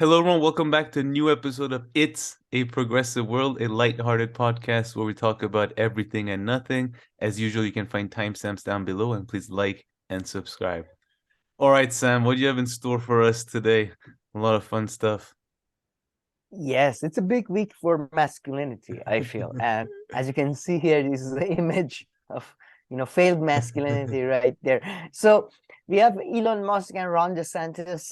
Hello, everyone. Welcome back to a new episode of It's a Progressive World, a light-hearted podcast where we talk about everything and nothing. As usual, you can find timestamps down below, and please like and subscribe. All right, Sam, what do you have in store for us today? A lot of fun stuff. Yes, it's a big week for masculinity, I feel. And as you can see here, this is the image of, failed masculinity right there. So we have Elon Musk and Ron DeSantis,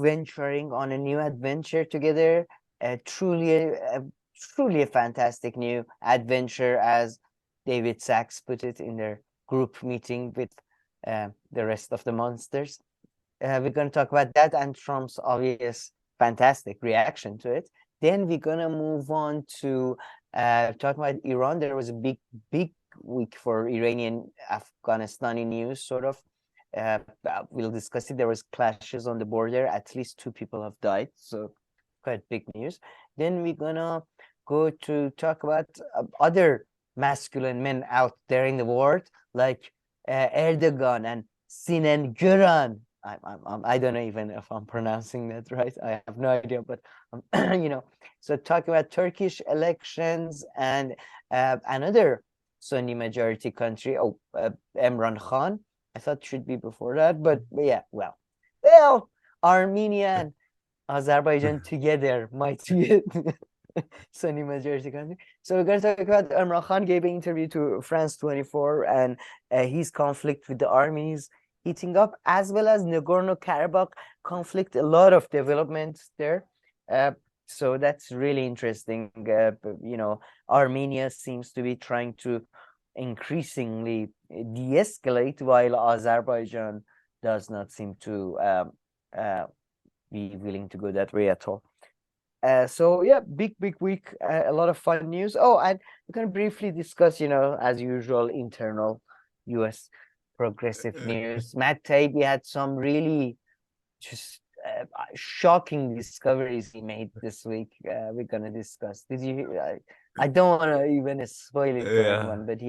venturing on a new adventure together. Truly a fantastic new adventure, as David Sachs put it in their group meeting with the rest of the monsters. We're going to talk about that and Trump's obvious fantastic reaction to it. Then we're gonna move on to talk about Iran. There was a big week for Iranian Afghanistani news, sort of. We'll discuss it. There was clashes on the border. At least 2 people have died, so quite big news. Then we're gonna go to talk about other masculine men out there in the world, like Erdogan and Sinan Güran. I don't know even if I'm pronouncing that right. I have no idea, but so talk about Turkish elections and another Sunni majority country. Imran Khan. I thought it should be before that, but yeah, well, Armenia and Azerbaijan together might be Sunni majority country. So we're going to talk about Imran Khan gave an interview to France 24 and his conflict with the armies heating up, as well as Nagorno-Karabakh conflict, a lot of developments there. So that's really interesting. Armenia seems to be trying to increasingly de-escalate, while Azerbaijan does not seem to be willing to go that way at all. So yeah, big week, a lot of fun news. Oh, and we're going to briefly discuss, as usual, internal US progressive news. Matt Taibbi had some really just shocking discoveries he made this week. We're gonna discuss. Did you? I don't want to even spoil it for anyone, but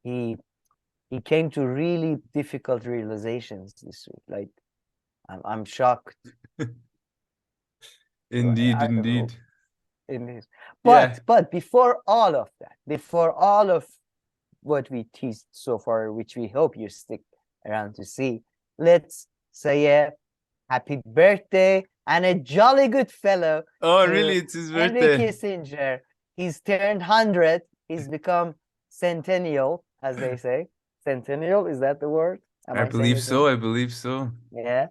he came to really difficult realizations this week. Like, I'm shocked. Indeed. But before all of that, before all of what we teased so far, which we hope you stick around to see, let's say a happy birthday and a jolly good fellow. Oh, really? It's his birthday. Henry Kissinger. He's turned 100. He's become centennial, as they say. Centennial, is that the word? I believe so. I believe so. Yeah.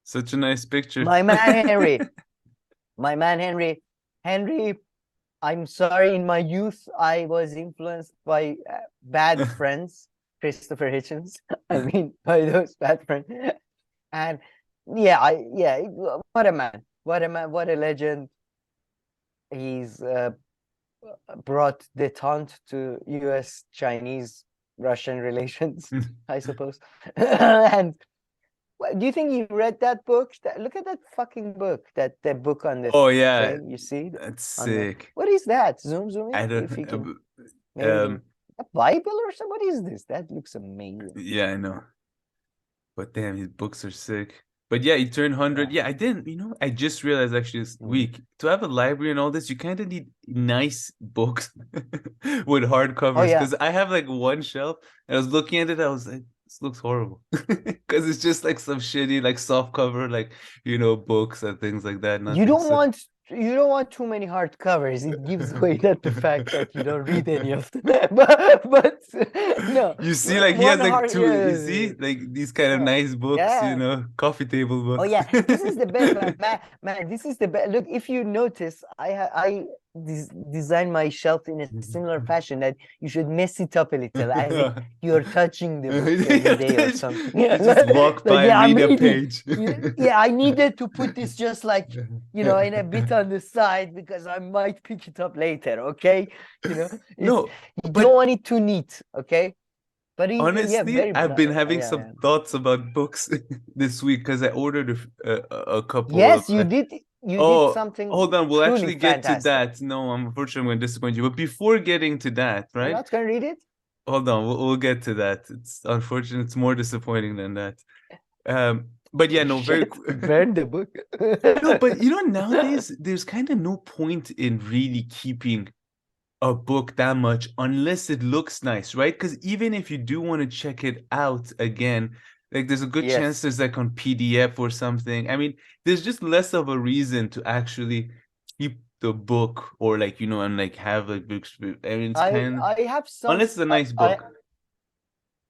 Such a nice picture. My man Henry. My man Henry. Henry, I'm sorry, in my youth, I was influenced by bad friends, Christopher Hitchens. I mean, by those bad friends. And what a man, what a legend. He's brought detente to US-Chinese-Russian relations, I suppose. And do you think you read that book? Look at that fucking book, that book on the thing, you see? That's sick. What is that? Zoom in. I don't a Bible or something? What is this? That looks amazing. Yeah, I know. But damn, his books are sick. But yeah, he turned 100. Yeah, I didn't, I just realized actually this week, to have a library and all this, you kind of need nice books with hardcovers. Because I have like one shelf, and I was looking at it, I was like, this looks horrible. Because it's just like some shitty, like soft cover, like, books and things like that. You don't want too many hardcovers. It gives away the fact that you don't read any of them. but no. You see, like he has like two. You see, like these kind of nice books. Coffee table books. Oh yeah, this is the best, man. This is the best. Look, if you notice, I designed my shelf in a similar fashion, that you should mess it up a little, as if you're touching the book every day or something. Just walk by and read a page. I needed to put this just like, in a bit on the side, because I might pick it up later. Okay, you don't want it too neat. Okay. But honestly, I've been having some thoughts about books this week, because I ordered a couple. Yes, you did. You did something. Hold on, we'll actually get to that. No, unfortunately, I'm going to disappoint you. But before getting to that, right? You're not going to read it? Hold on, we'll get to that. It's unfortunate. It's more disappointing than that. But yeah, no, very. Shit, burn the book. No, but you know, nowadays there's kind of no point in really keeping a book that much unless it looks nice, right? Because even if you do want to check it out again, like there's a good chance Yes. there's like on PDF or something. I mean, there's just less of a reason to actually keep the book or like, you know, and like have like books. I mean, it's kind of I have some unless it's a nice I book.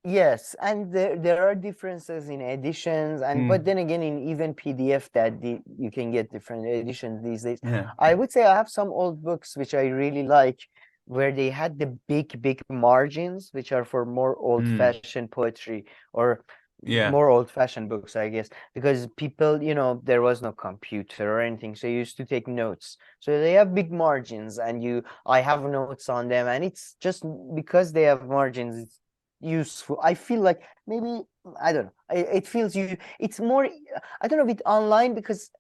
yes, and there are differences in editions, and but Mm, then again in even PDF that you can get different editions these days. yeah. I would say I have some old books which I really like, where they had the big margins, which are for more Mm, old-fashioned poetry or yeah. more old-fashioned books, I guess, because people, there was no computer or anything, so you used to take notes. So they have big margins, and I have notes on them, and it's just because they have margins, it's useful. I feel like maybe I don't know. It feels it's more. I don't know if it's online because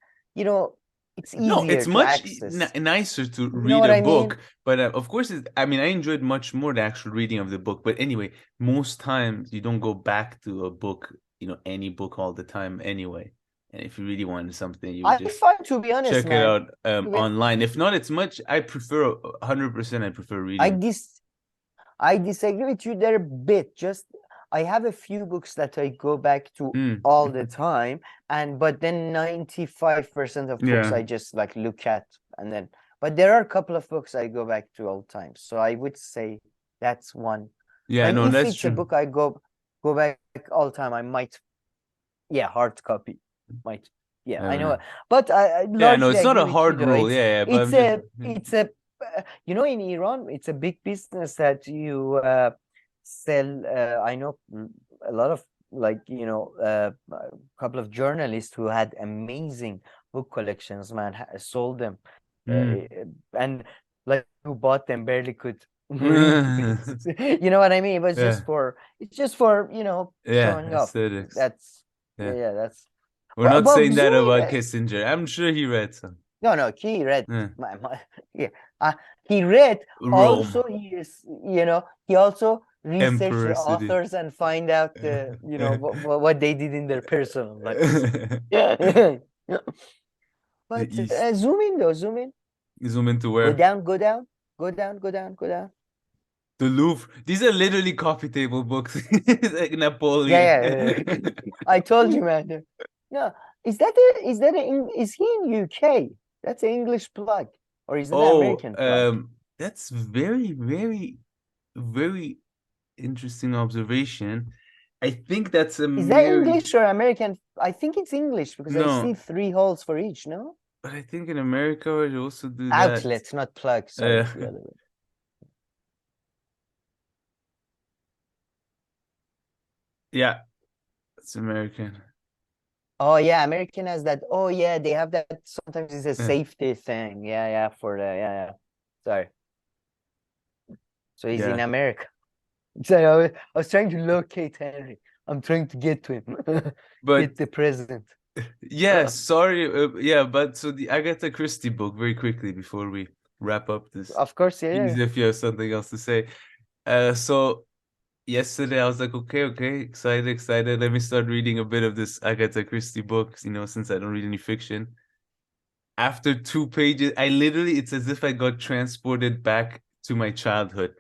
it's No, easier it's to much access. nicer to You know read what a I mean? book, but of course, I mean, I enjoyed much more the actual reading of the book. But anyway, most times you don't go back to a book, you know, any book all the time anyway. And if you really wanted something, you would I just find, to be honest, check it man. out To be, online. If not, it's much. I prefer 100%. I prefer I reading. dis I disagree with you there a bit. Just I have a few books that I go back to Mm, all the time, but then 95% of books yeah, I just like look at, and then but there are a couple of books I go back to all the time. So I would say that's one. yeah. And No, if that's it's a true. book I go back all the time, I might, yeah, hard copy. Might, yeah, I know. Uh, But I yeah, no, largely it's not agree a with you hard though. rule. Yeah, yeah. But I'm just. It's a in Iran, it's a big business that you sell. I know a lot of, like, a couple of journalists who had amazing book collections, man, sold them, Mm. and like who bought them barely could read. You know what I mean? It was Yeah, it's just for yeah. showing off. Aesthetics. That's Yeah. yeah, that's. We're not But saying that zooming, about Kissinger. I'm sure he read some. no, he read Yeah. yeah, he read. Rome, Also, he also researched Emperor the City. authors and find out what they did in their personal lives. Yeah. The But East. zoom in though, zoom in. Zoom into Go where? down, go down, go down, go down, go down. The Louvre. These are literally coffee table books. It's like Napoleon. Yeah, yeah. I told you, man. No, is he in UK? That's an English plug, or is it an Oh, American plug? that's very interesting observation. I think that's a Is that Mary. English or American? I think it's English because I see No, 3 holes for each, no? but I think in America they also do that. Outlet, not plug. Sorry, Uh, it's the other way. yeah, it's American. Oh yeah, American has that. Oh yeah, they have that. Sometimes it's a Yeah, safety thing. Yeah, yeah, for the yeah. Sorry. So he's in yeah. America. So I was trying to locate Henry. I'm trying to get to him. But Get the president. yeah, sorry. Yeah, but so the Agatha Christie book, very quickly before we wrap up this Of course, yeah. piece, if you have something else to say. So yesterday I was like, okay, excited. Let me start reading a bit of this Agatha Christie book, you know, since I don't read any fiction. After 2 pages, it's as if I got transported back to my childhood.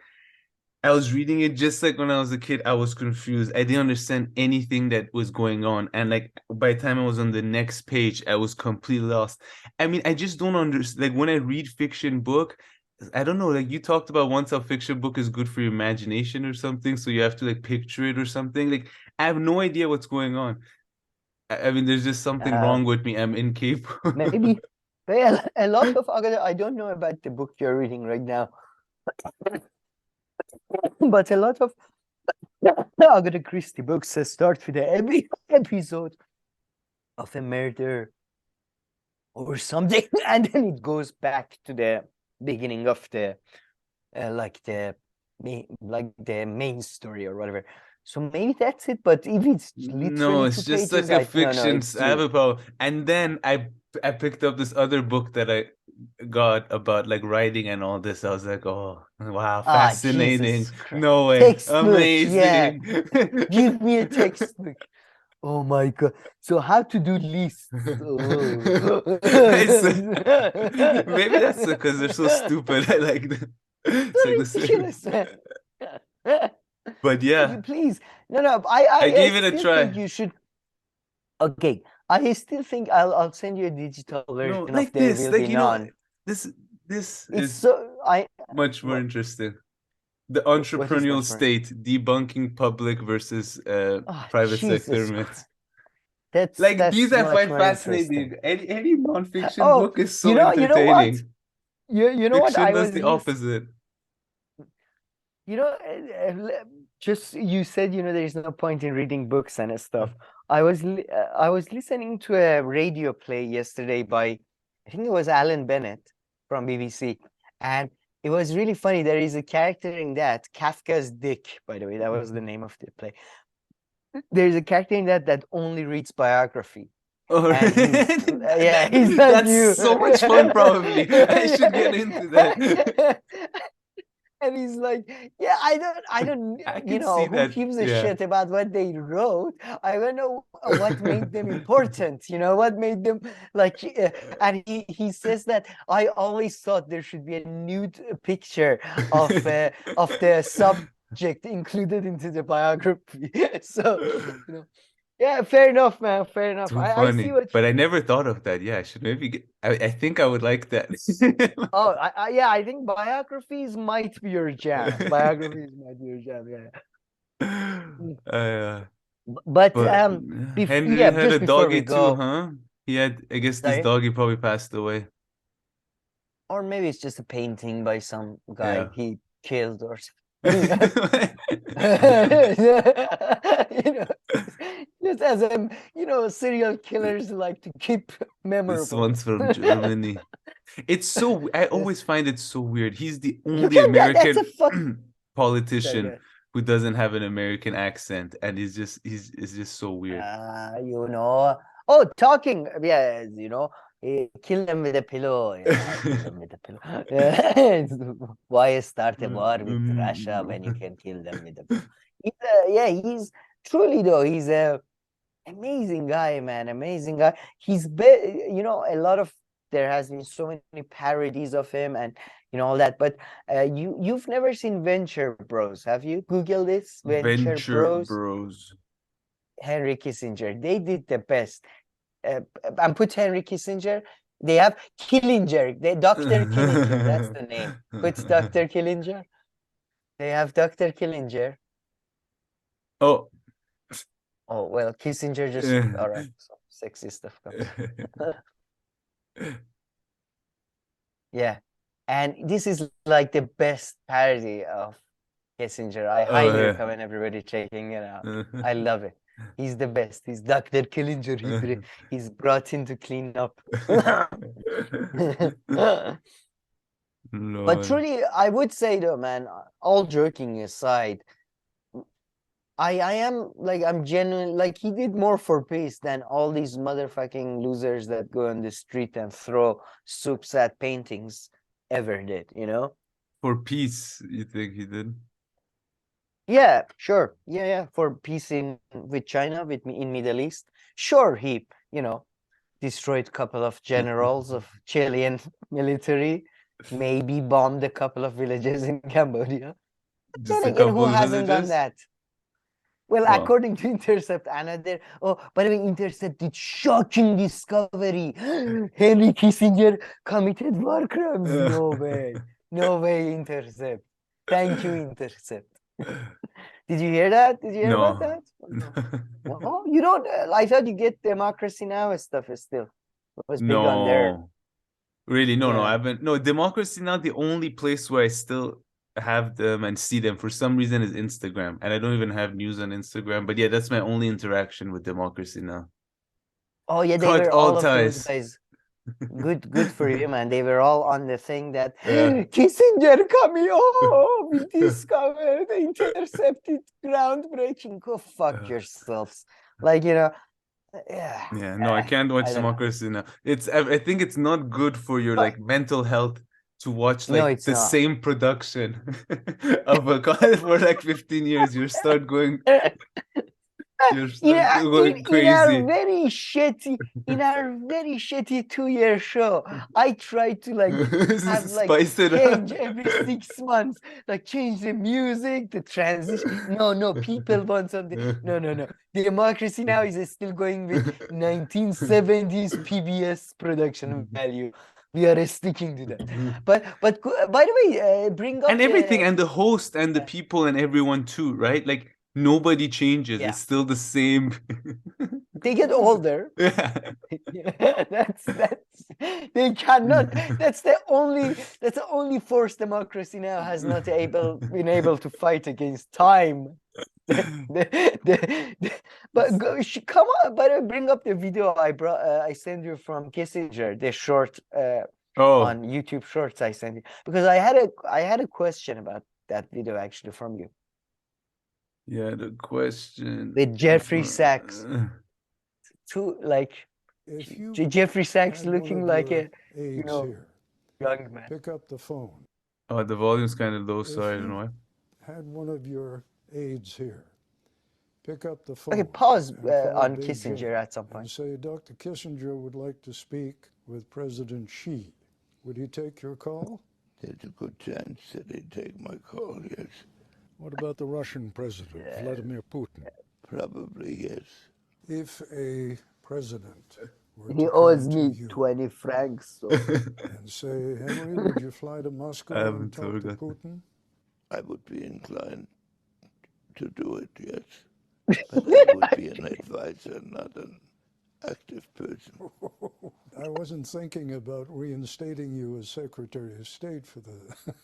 I was reading it just like when I was a kid. I was confused. I didn't understand anything that was going on. And like by the time I was on the next page, I was completely lost. I mean, I just don't understand. Like when I read fiction book, I don't know. Like you talked about once a fiction book is good for your imagination or something. So you have to like picture it or something. Like I have no idea what's going on. I mean, there's just something Uh, wrong with me. I'm incapable. Maybe. Well, a lot of Agatha. I don't know about the book you're reading right now, but a lot of Agatha Christie books start with every episode of a murder or something, and then it goes back to the beginning of the like the main story or whatever. So maybe that's it. But if it's No, literally two it's just pages, like a no, fiction. it's I have too. a problem. And then I picked up this other book that I got about like writing and all this. I was like, oh wow, Ah, fascinating. Jesus Christ. No way. Textbook, yeah. Amazing. Give me a textbook. Oh my God. So how to do lists? Oh. Maybe that's because they're so stupid. I like them. So It's like the same. ridiculous, man. But yeah, Please. No, no, I, I I gave it a still think try. you should. Okay. I still think I'll send you a digital No, version of like There this, Will Be like None. this this It's is so I much more what interesting. The what is entrepreneurial much more. state, debunking public versus Oh, private sector Jesus myths. Christ. That's Like these that's I much find more interesting. fascinating. Any nonfiction Oh, book is so you know what? entertaining. You know what? Fiction I does was the listening. opposite. You know, just you said, there's no point in reading books and stuff. I was listening to a radio play yesterday by, I think it was Alan Bennett from BBC, and it was really funny. There is a character in that, Kafka's Dick, by the way, that was the name of the play. There's a character in that only reads biography, Oh, and he's yeah, he's like that's you. so much fun, probably. I should get into that. And he's like, yeah, I don't, I can see who that. gives a Yeah. shit about what they wrote? I don't know what made them important, what made them like, and he says that I always thought there should be a nude picture of the subject included into the biography. So, yeah, fair enough, man. Fair enough. Too I see funny. what But I never thought of that. Yeah, I should maybe get. I think I would like that. Oh, yeah, I think biographies might be your jam. Biographies might be your jam, Uh, But but Henry yeah, had a just before we doggy too, go, huh? He had. I guess this sorry, doggy probably passed away. or maybe it's just a painting by some guy Yeah. he killed or something. Just as serial killers like to keep This memorable. one's from Germany. It's so. I always find it so weird. He's the You only can that's a American fuck. Sorry, politician go who doesn't have an American accent, and he's it's just so weird. Oh, talking, yeah, kill them with a pillow. Yeah, kill them with a pillow. Yeah. Why start a war with Russia when you can kill them with a pillow? He's truly though, he's a amazing guy, man, amazing guy. A lot of there has been so many parodies of him and all that, but you've never seen Venture Bros, have you? Google this, Venture Venture Bros. Bros. Henry Kissinger. They did the best. And put Henry Kissinger. They have Killinger. Dr. Killinger. That's the name. Put Dr. Killinger. They have Dr. Killinger. Oh. Oh, well, Kissinger just, all right. So sexy stuff comes. Yeah. And this is like the best parody of Kissinger. I highly recommend everybody checking it out. I love it. He's the best. He's Dr. Killinger. He's brought in to clean up. But truly, I would say though, man, all joking aside, I'm genuine, like he did more for peace than all these motherfucking losers that go on the street and throw soups at paintings ever did, For peace, you think he did? Yeah, sure. Yeah. For peace with China, in Middle East. Sure, he, destroyed a couple of generals of Chilean military, maybe bombed a couple of villages in Cambodia. Just Then a again, who couple of hasn't done villages? that? Well, according to Intercept, by the way, Intercept did shocking discovery. Henry Kissinger committed war crimes. No way. No way, Intercept. Thank you, Intercept. Did you hear that? Did you hear about that? No, you don't. I thought you get Democracy Now! Stuff still. It was big on there. Really, no, I Yeah. haven't. No, Democracy Now! The only place where I still have them and see them for some reason is Instagram, and I don't even have news on Instagram. But yeah, that's my only interaction with Democracy Now! Oh yeah, they Cut were all all of those ties. guys. Good for you, man. They were all on the thing that Kissinger coming. Oh, we discovered intercepted groundbreaking. Go fuck yourselves. Like, yeah. Yeah, no, I can't watch Democracy Now! I think it's not good for your like mental health to watch No, like it's the not. same production of a for like 15 years. You start going You're going in our crazy. very shitty 2-year show, I tried to like have like Spice it change up. every 6 months, like change the music, the transition. No, people want something. No. Democracy Now! Is still going with 1970s PBS production value. We are sticking to that. But by the way, bring up And everything, the and the host and the people and everyone too, right? Like nobody changes. yeah. It's still the same. They get older. Yeah. that's they cannot. That's the only force Democracy Now! Has not been able to fight against time. But come on, but bring up the video I sent you from Kissinger, the short Oh, on YouTube Shorts I sent you, because I had a question about that video actually from you yeah, the question. with Jeffrey Sachs. Like If you Jeffrey Sachs had one looking of like your a aides here, young man. pick up the phone. Oh, the volume's kind of low, If so I don't know why. had one of your aides here, pick up the phone. Okay, pause and call on Beijing Kissinger at some and point. say, Dr. Kissinger would like to speak with President Xi. Would he take your call? There's a good chance that he'd take my call, yes. What about the Russian president, Vladimir Putin? Probably, yes. If a president were He to owes come to me you 20 francs. So. and say, Henry, would you fly to Moscow and haven't talk to heard that. Putin? I would be inclined to do it, yes. But I would be an advisor, not an active person. I wasn't thinking about reinstating you as Secretary of State for the...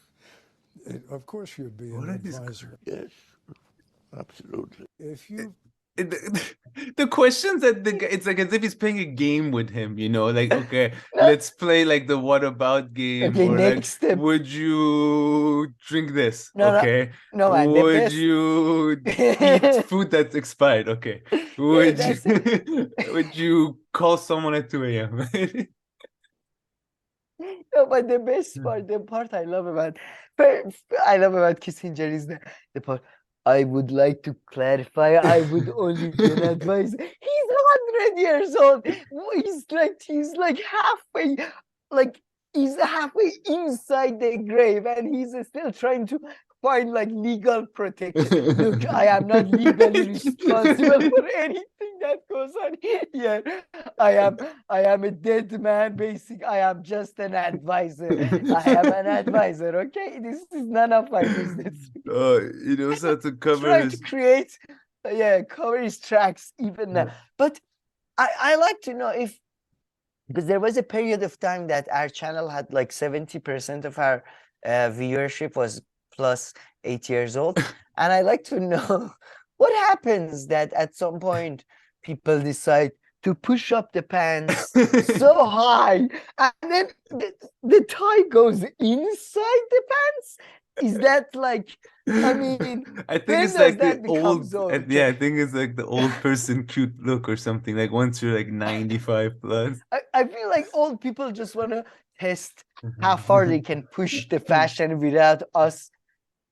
Of course you'd be an advisor. Yes, absolutely. If you... The questions that it's like as if he's playing a game with him, you know, like, okay, let's play like the what about game, Okay, or next like, step. would you drink this? No, okay. no, man, the Would best- you eat food that's expired? Okay. Would that's you would you call someone at 2 a.m.? No, but the best part, the part I love about Kissinger is the part. I would like to clarify. I would only be an advisor. He's 100 years old. He's like halfway, like he's halfway inside the grave, and he's still trying to find like legal protection. Look, I am not legally responsible for anything that goes on here. I am a dead man, basically. I am just an advisor. I am an advisor, okay? This is none of my business. He knows how to cover Trying his... to create, cover his tracks even now. But I like to know if, because there was a period of time that our channel had like 70% of our viewership was plus 8 years old. And I like to know what happens that at some point people decide to push up the pants so high, and then the tie goes inside the pants. Is that like, I mean, I think it's like the old, okay? I think it's like the old person cute look or something. Like once you're like 95 plus. I feel like old people just want to test how far they can push the fashion without us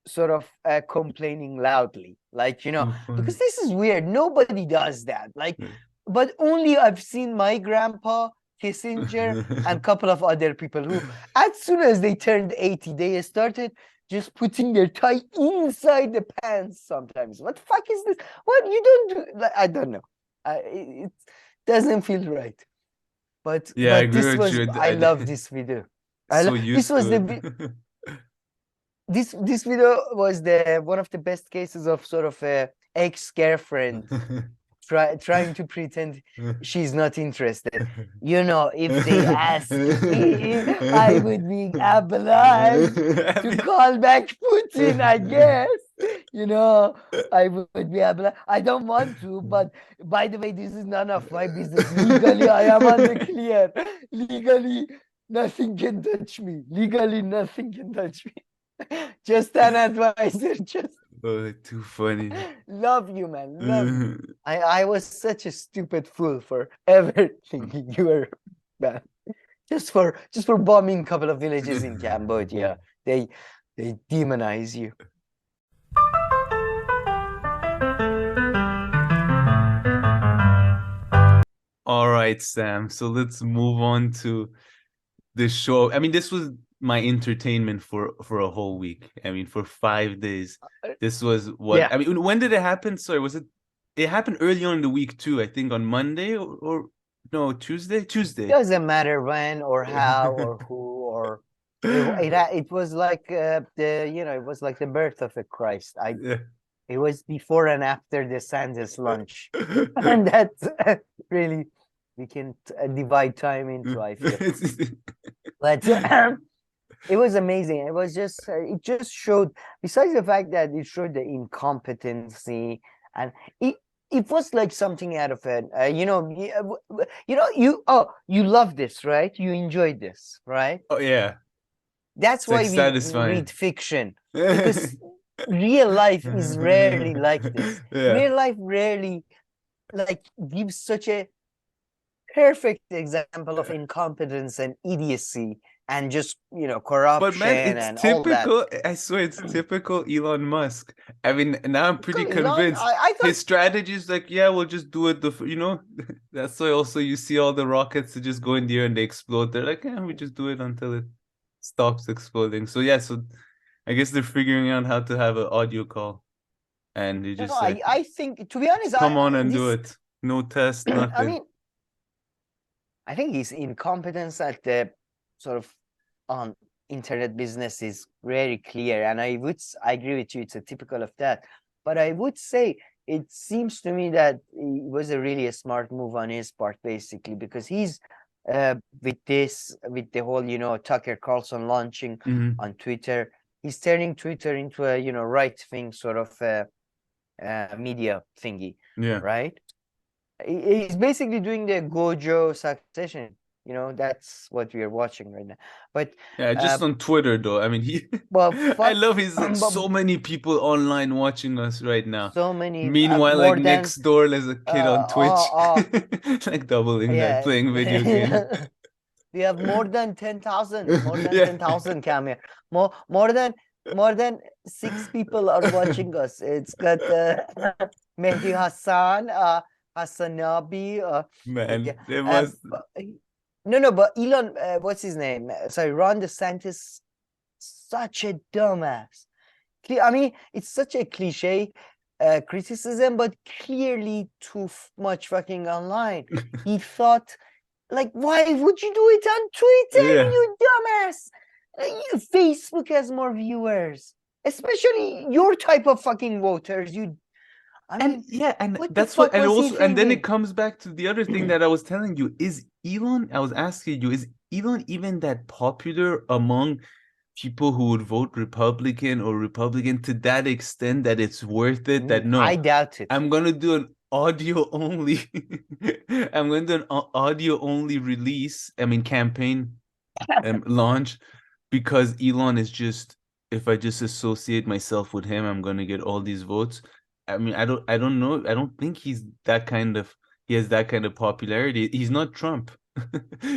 sort of complaining loudly, like, you know, because this is weird. Nobody does that, like, but only I've seen my grandpa, Kissinger, and a couple of other people who, as soon as they turned 80, they started just putting their tie inside the pants sometimes. What the fuck is this? What you don't do? Like, I don't know. It doesn't feel right. But yeah, I agree with you. I love this video. This was the this video was the one of the best cases of sort of a ex-girlfriend trying to pretend she's not interested. You know, if they ask me, I would be obliged to call back Putin, I guess. You know, I would be obliged. I don't want to, but by the way, this is none of my business. Legally, I am on the clear. Legally, nothing can touch me. Legally, nothing can touch me. Just an advisor. Just too funny. Love you, man. Love you. I was such a stupid fool for ever thinking you were bad. Just for bombing a couple of villages in Cambodia. They demonize you. right, Sam. So let's move on to the show. I mean, this was my entertainment for a whole week. I mean, for 5 days. This was what Yeah. I mean, when did it happen? Sorry, was it happened early on in the week too, I think on Monday or no, Tuesday? Tuesday. Doesn't matter when or how or who or it was like it was like the birth of a Christ. It was before and after the DeSantis lunch, and that really we can divide time into, I feel. But it was amazing. It was just it just showed, besides the fact that it showed the incompetency, and it was like something out of it. You love this, right? You enjoyed this, right? Oh yeah. That's It's why like we satisfying. read fiction, because real life is rarely like this. Yeah. Real life rarely like gives such a perfect example of incompetence and idiocy and just corruption. But man, it's and all that. typical. I swear, it's typical Elon Musk. I mean, now I'm pretty Elon, convinced. I thought, His strategy is like, yeah, we'll just do it. That's why also you see all the rockets to just go in the air and they explode. They're like, we just do it until it stops exploding. So yeah, so I guess they're figuring out how to have an audio call, and you just like, I think, to be honest, come on and do it. No test, nothing. I mean, I think his incompetence at the sort of on internet business is very clear, and I agree with you. It's a typical of that. But I would say it seems to me that it was a smart move on his part, basically, because he's with the whole Tucker Carlson launching on Twitter. He's turning Twitter into a right thing sort of media thingy. Yeah. Right. He's basically doing the Gojo succession. That's what we are watching right now. But yeah, just on Twitter though. I mean, I love his like so many people online watching us right now. So many. Meanwhile, like next door, there's a kid on Twitch, like doubling that, playing video games. We have more than 10,000. More than 10,000 camera. More than 6 people are watching us. It's got Mehdi Hassan, Hassanabi. Man, it was. No, but Elon, what's his name? Sorry, Ron DeSantis, such a dumbass. I mean, it's such a cliche criticism, but clearly too much fucking online. He thought, like, why would you do it on Twitter, you dumbass? Facebook has more viewers, especially your type of fucking voters. And that's what, and also, and then it comes back to the other thing that I was telling you. I was asking you, is Elon even that popular among people who would vote Republican to that extent that it's worth it? That no, I doubt it. I'm gonna do an audio only. I'm gonna do an audio only release. I mean, campaign launch, because Elon is just, if I just associate myself with him, I'm gonna get all these votes. I mean, I don't know. I don't think he has that kind of popularity. He's not Trump.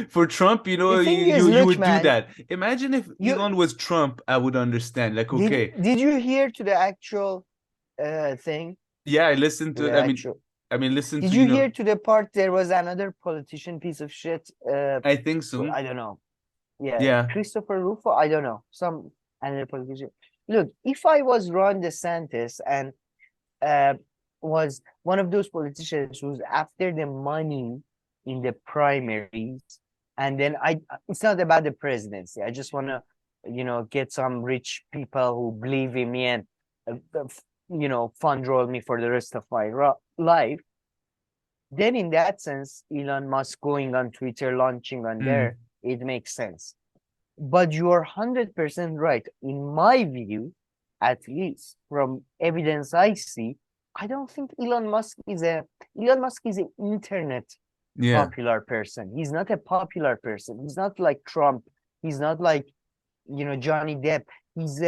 For Trump, you would do that. Imagine if Elon was Trump, I would understand. Like, okay. Did you hear to the actual thing? Yeah, I listened to it. I mean, listen. Did you hear to the part there was another politician piece of shit? I think so. I don't know. Yeah. Christopher Rufo. I don't know. Some another politician. Look, if I was Ron DeSantis and was one of those politicians who's after the money in the primaries, and then it's not about the presidency. I just want to, get some rich people who believe in me and, fund roll me for the rest of my life. Then in that sense, Elon Musk going on Twitter, launching on there, it makes sense. But you're 100% right. In my view, at least from evidence I see, I don't think Elon Musk is an internet popular person. He's not a popular person. He's not like Trump. He's not like, Johnny Depp. He's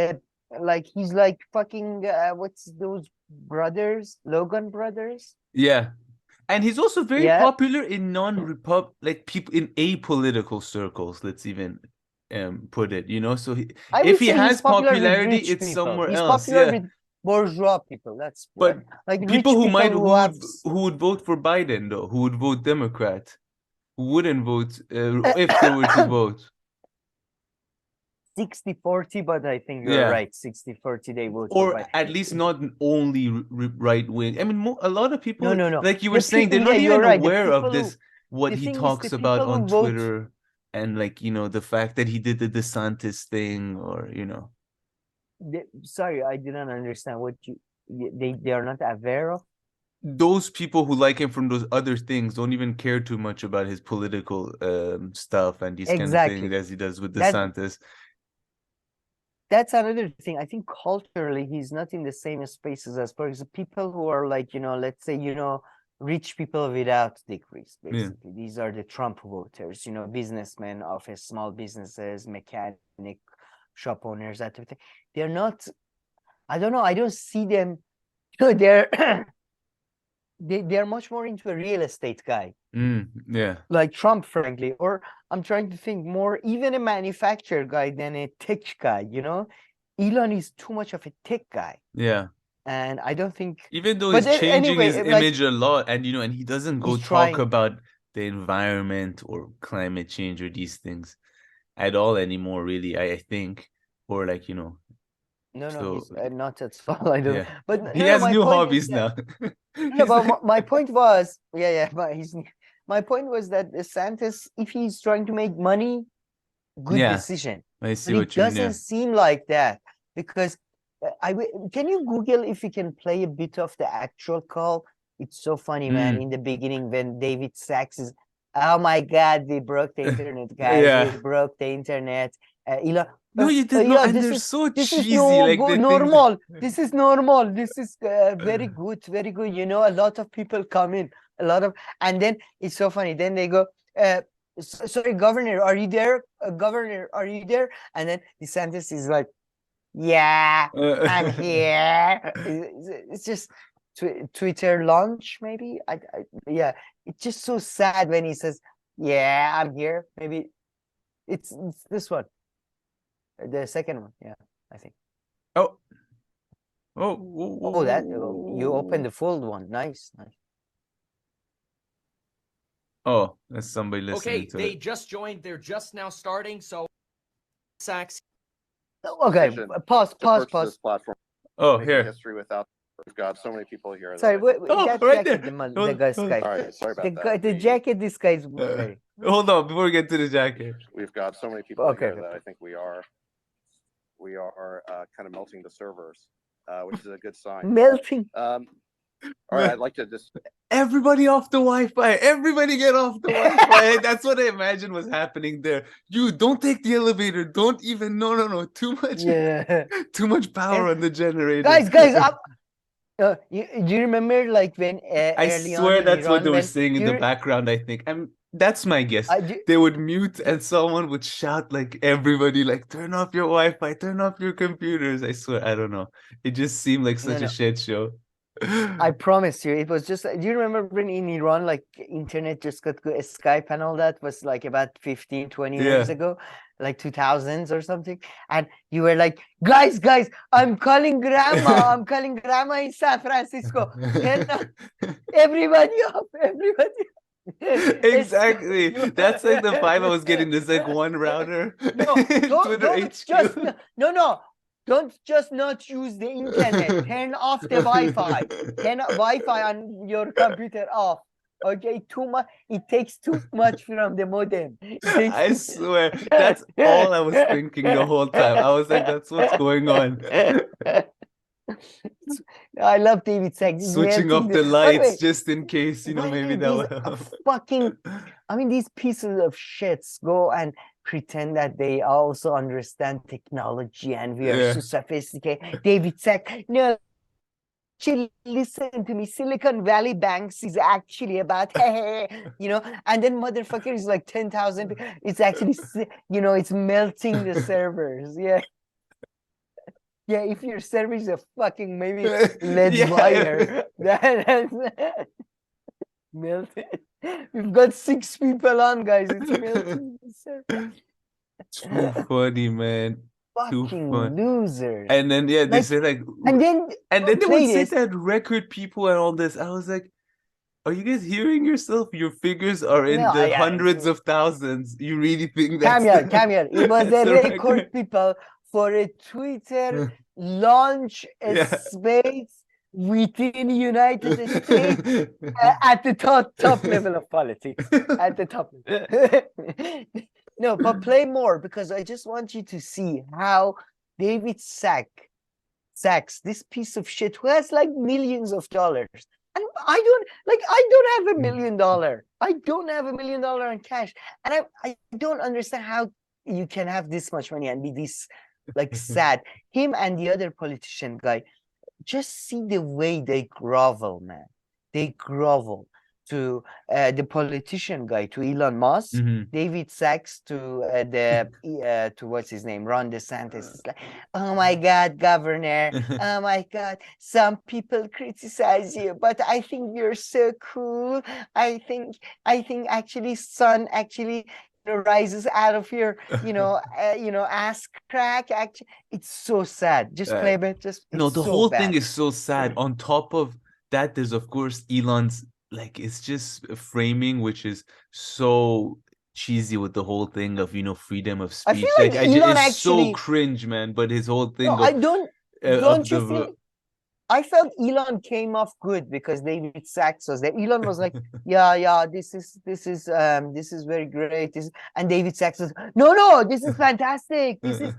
like fucking what's those brothers? Logan brothers? Yeah. And he's also very popular in like people in apolitical circles, let's even put it, so if he has popularity, it's somewhere else. Popular with bourgeois people. That's but like people who would vote for Biden though, who would vote Democrat. wouldn't vote if they were to vote. 60-40, but I think you're Yeah. right. 60-40, they vote for Or Biden. at least not only right wing. I mean, a lot of people, No. like you The were saying, they're people- not yeah, you're even right. The aware of people this, what the he thing is, talks the about people who on vote- Twitter, and like, you know, the fact that he did the DeSantis thing, or, you know. Sorry, I didn't understand what they are not aware of. Those people who like him from those other things don't even care too much about his political stuff and these kind of Exactly. things as he does with That- DeSantis. That's another thing. I think culturally he's not in the same spaces as, for example, people who are like, you know, let's say, you know, rich people without degrees, basically. These are the Trump voters, you know, businessmen, office, small businesses, mechanic, shop owners, that type of thing. They're not, I don't know, I don't see them, you know, they're much more into a real estate guy. Yeah. Like Trump, frankly, or I'm trying to think more even a manufacturer guy than a tech guy, you know. Elon is too much of a tech guy. Yeah. And I don't think, even though but he's changing anyway, his like, image a lot, and you know, and he doesn't go he's talk trying. about the environment or climate change or these things at all anymore, really, I think. Or like, you know, No, so he's not at all. I don't. yeah. But He no, has my new point hobbies is now. that, no, He's but like- my point was, but my point was that DeSantis, if he's trying to make money, good Yeah, decision. I see But what it you mean. doesn't Yeah. seem like that, because can you Google if you can play a bit of the actual call? It's so funny, man. In the beginning, when David Sachs is, oh my God, we broke the internet, guys. Yeah. We broke the internet. Elon, No, you did yeah, not, and this they're is- so this is cheesy. Like the things. normal. This is normal. This is very good, very good. You know, a lot of people come in, and then it's so funny. Then they go, sorry, Governor, are you there? Governor, are you there? And then DeSantis is like, yeah, I'm here. It's just Twitter launch, maybe. Yeah, it's just so sad when he says, yeah, I'm here. Maybe it's this one. The second one, yeah, I think. Oh, that you opened the full one. Nice. Oh, that's somebody listening Okay, to they it. just joined. They're just now starting. So, Sachs. Okay, pause. This platform. Oh, Making here. history without. We've got so many people here. Sorry, Oh, that right jacket, there. the guy's guy. All right, sorry about that. The jacket, this guy's wearing. Hold on, before we get to the jacket. We've got so many people Okay. here that I think we are kind of melting the servers, which is a good sign. Melting. All right, I'd like to just. Everybody off the Wi-Fi. Everybody get off the Wi-Fi. That's what I imagine was happening there. You don't take the elevator. Don't even. No. Too much. Yeah. Too much power on the generator. Guys, do you remember like when I early swear on that's in what Iran, they were when saying in the background. I think. That's my guess. do- They would mute and someone would shout like everybody, like turn off your Wi-Fi, turn off your computers. I swear, I don't know. It just seemed like such No. a shit show. I promise you, it was just. Do you remember when in Iran, like internet just got good, Skype and all that was like about 15, 20 years ago, like 2000s or something. And you were like, guys, I'm calling grandma. I'm calling grandma in San Francisco. Everybody up, everybody. Exactly. That's like the vibe I was getting. There's like one router. Don't just not use the internet. Turn off the Wi-Fi. Turn Wi-Fi on your computer off. Okay, too much. It takes too much from the modem. I swear, that's all I was thinking the whole time. I was like, that's what's going on. I love David Sachs. Switching off the lights just in case, you know, maybe that will help. These pieces of shits go and pretend that they also understand technology and we are so sophisticated. David Sachs, no, actually, listen to me. Silicon Valley Banks is actually about, you know, and then motherfucker is like 10,000. It's actually, you know, it's melting the servers. Yeah. Yeah, if your server is a fucking maybe lead wire, that's melted. We've got 6 people on, guys. It's melting the server. Too funny, man. Fucking losers. And then they say like, and then they would say that record people and all this. I was like, Are you guys hearing yourself? Your figures are in No, the yeah, hundreds of thousands. You really think that's Come here. It was that's a the record, people, for a Twitter launch Yeah. space within United States at the top level of politics. At the top. No, but play more, because I just want you to see how David Sachs, this piece of shit who has like millions of dollars. And I don't have $1 million. I don't have $1 million in cash. And I don't understand how you can have this much money and be this like sad. Him and the other politician guy, just see the way they grovel, man. They grovel to the politician guy, to Elon Musk, David Sachs to to what's his name, Ron DeSantis. It's like, oh my God, governor, oh my God, some people criticize you, but I think you're so cool. I think actually sun actually rises out of your ass crack. Actually, it's so sad. Just play a bit. Just No, it's the so whole bad. thing is so sad. On top of that, there's of course Elon's, like, it's just framing, which is so cheesy with the whole thing of, freedom of I speech. feel like Elon it's so actually cringe, man. But his whole thing no, of I don't of you the feel I felt Elon came off good because David Sachs was there. Elon was like, yeah, this is very great. And David Sachs was, no, this is fantastic. This is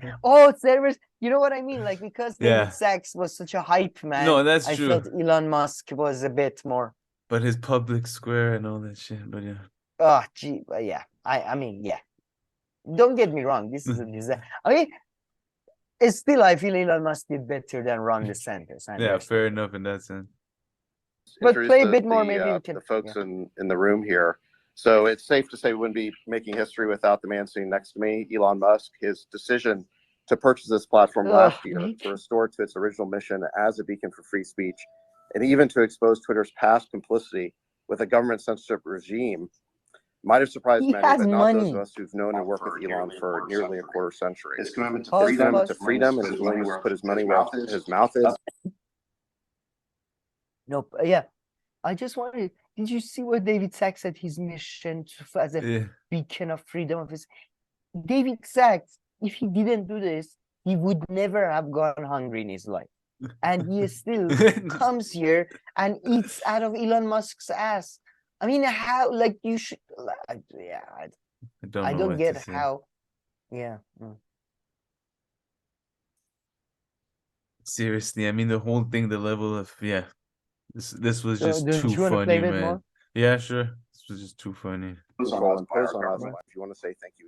servers. You know what I mean? Like, because Yeah. David Sachs was such a hype man. No, that's I true. felt Elon Musk was a bit more. But his public square and all that shit. But yeah. Oh, gee, yeah. I mean, yeah. Don't get me wrong. This is a disaster. I mean, it's still, I feel Elon Musk did better than Ron DeSantis. Yeah, fair enough in that sense. But play a bit more, maybe we can. The folks in the room here. So it's safe to say we wouldn't be making history without the man sitting next to me, Elon Musk. His decision to purchase this platform last year to restore to its original mission as a beacon for free speech, and even to expose Twitter's past complicity with a government censorship regime, might have surprised many, but not those of us who've known and worked with Elon for nearly a quarter century. His commitment to freedom and his willingness to put his money where his mouth is. Nope. Yeah. I just wanted, did you see what David Sachs said his mission as a beacon of freedom of his? David Sachs, if he didn't do this, he would never have gone hungry in his life. And he still comes here and eats out of Elon Musk's ass. I mean, how, like, you should, yeah. I don't get how, yeah. Seriously, I mean, the whole thing, the level of, this was just too you want to funny, play man. More? Yeah, sure. This was just too funny. If you want to say thank you,